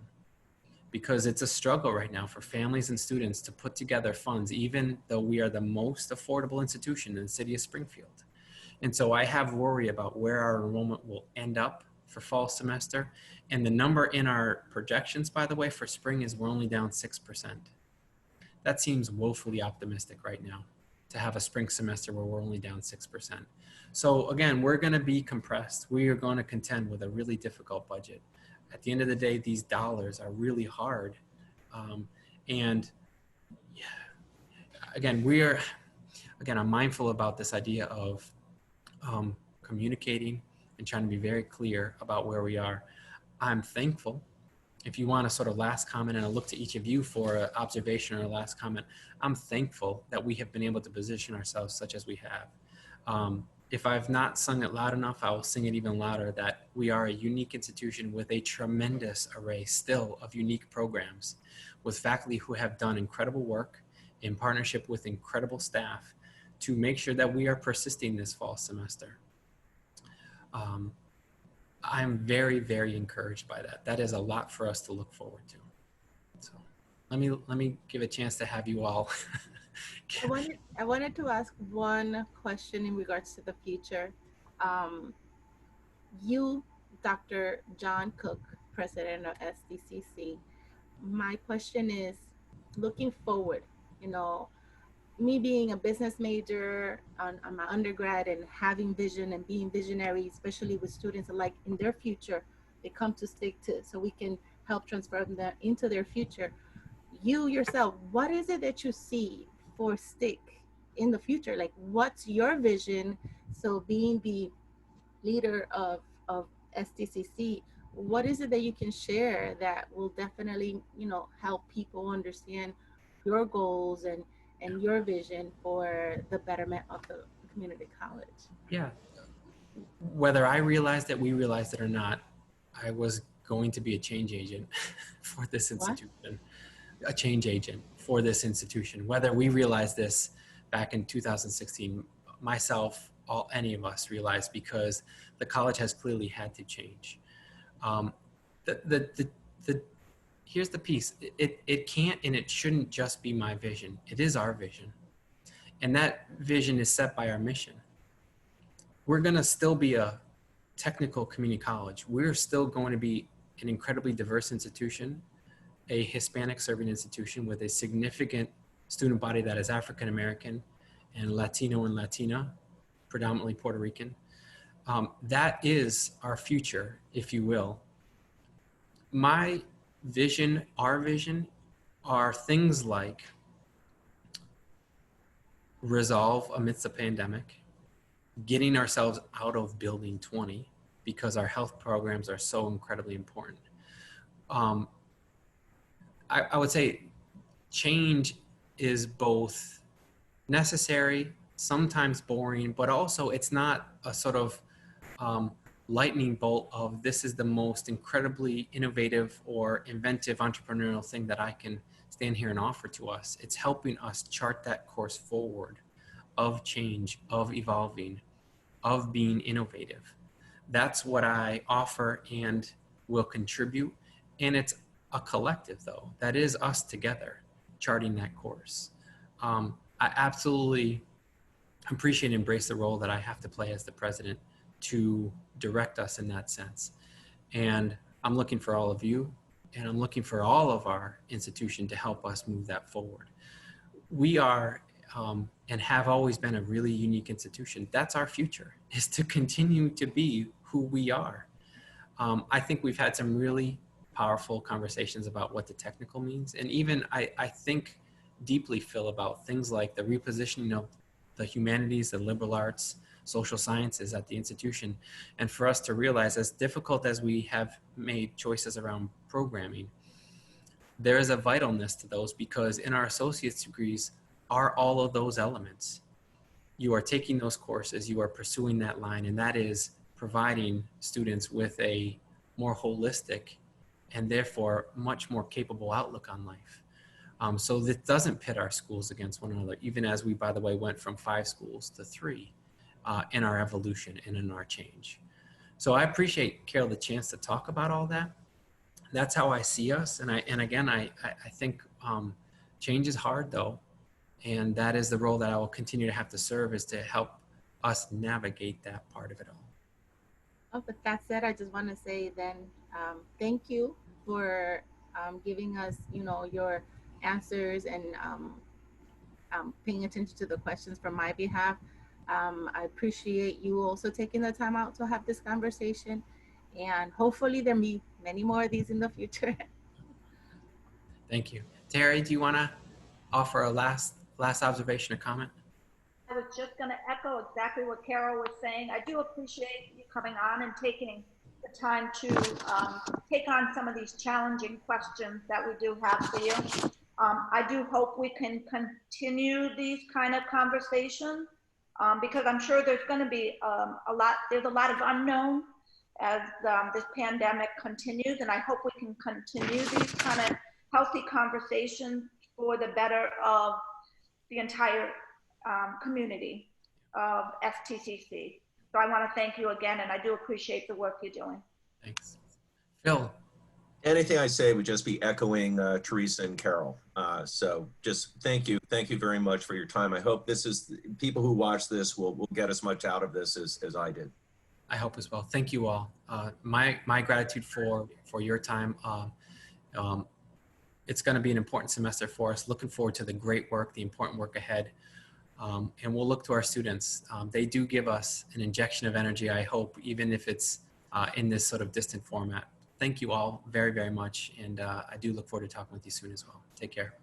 because it's a struggle right now for families and students to put together funds, even though we are the most affordable institution in the city of Springfield. And so I have worry about where our enrollment will end up for fall semester. And the number in our projections, by the way, for spring is we're only down 6%. That seems woefully optimistic right now, to have a spring semester where we're only down 6%. So again, we're gonna be compressed. We are gonna contend with a really difficult budget. At the end of the day, these dollars are really hard. And yeah, again, I'm mindful about this idea of communicating and trying to be very clear about where we are. I'm thankful. If you want a sort of last comment, and I'll look to each of you for an observation or a last comment, I'm thankful that we have been able to position ourselves such as we have. If I've not sung it loud enough, I will sing it even louder, that we are a unique institution with a tremendous array still of unique programs, with faculty who have done incredible work in partnership with incredible staff to make sure that we are persisting this fall semester. I'm very, very encouraged by that. That is a lot for us to look forward to. So let me give a chance to have you all. I wanted to ask one question in regards to the future. You, Dr. John Cook, president of STCC, my question is, looking forward, you know, me being a business major on my undergrad and having vision and being visionary, especially with students alike in their future, they come to stick to, so we can help transform them into their future. You yourself, what is it that you see for STIC in the future? Like, what's your vision? So being the leader of STCC, what is it that you can share that will definitely, you know, help people understand your goals and your vision for the betterment of the community college? Yeah. Whether I realized it, we realized it or not, I was going to be a change agent for this institution. What? A change agent for this institution. Whether we realized this back in 2016, myself, any of us realized, because the college has clearly had to change. Here's the piece. It can't and it shouldn't just be my vision. It is our vision. And that vision is set by our mission. We're going to still be a technical community college. We're still going to be an incredibly diverse institution, a Hispanic serving institution with a significant student body that is African American and Latino and Latina, predominantly Puerto Rican. That is our future, if you will. My vision, our vision, are things like resolve amidst the pandemic, getting ourselves out of building 20 because our health programs are so incredibly important. I would say change is both necessary, sometimes boring, but also it's not a sort of lightning bolt of this is the most incredibly innovative or inventive entrepreneurial thing that I can stand here and offer to us. It's helping us chart that course forward of change, of evolving, of being innovative. That's what I offer and will contribute. And it's a collective, though. That is us together charting that course. I absolutely appreciate and embrace the role that I have to play as the president to direct us in that sense. And I'm looking for all of you, and I'm looking for all of our institution to help us move that forward. We are and have always been a really unique institution. That's our future, is to continue to be who we are. I think we've had some really powerful conversations about what the technical means. And even I think deeply, Phil, about things like the repositioning of the humanities, the liberal arts, social sciences at the institution. And for us to realize, as difficult as we have made choices around programming, there is a vitalness to those, because in our associate's degrees are all of those elements. You are taking those courses, you are pursuing that line, and that is providing students with a more holistic and therefore much more capable outlook on life. So this doesn't pit our schools against one another, even as we, by the way, went from 5 schools to 3 in our evolution and in our change. So I appreciate, Carol, the chance to talk about all that. That's how I see us. And I think change is hard, though. And that is the role that I will continue to have to serve, is to help us navigate that part of it all. Oh, with that said, I just want to say then, thank you for giving us, your answers and paying attention to the questions from my behalf. I appreciate you also taking the time out to have this conversation, and hopefully there'll be many more of these in the future. Thank you. Terry, do you want to offer a last observation or comment? I was just going to echo exactly what Carol was saying. I do appreciate you coming on and taking the time to take on some of these challenging questions that we do have for you. I do hope we can continue these kind of conversations because I'm sure there's going to be there's a lot of unknown as this pandemic continues, and I hope we can continue these kind of healthy conversations for the better of the entire community of STCC. So I want to thank you again, and I do appreciate the work you're doing. Thanks. Phil? Anything I say would just be echoing Teresa and Carol. So just thank you. Thank you very much for your time. I hope people who watch this will get as much out of this as I did. I hope as well. Thank you all. My gratitude for your time. It's going to be an important semester for us. Looking forward to the great work, the important work ahead. And we'll look to our students. They do give us an injection of energy, I hope, even if it's in this sort of distant format. Thank you all very, very much. And I do look forward to talking with you soon as well. Take care.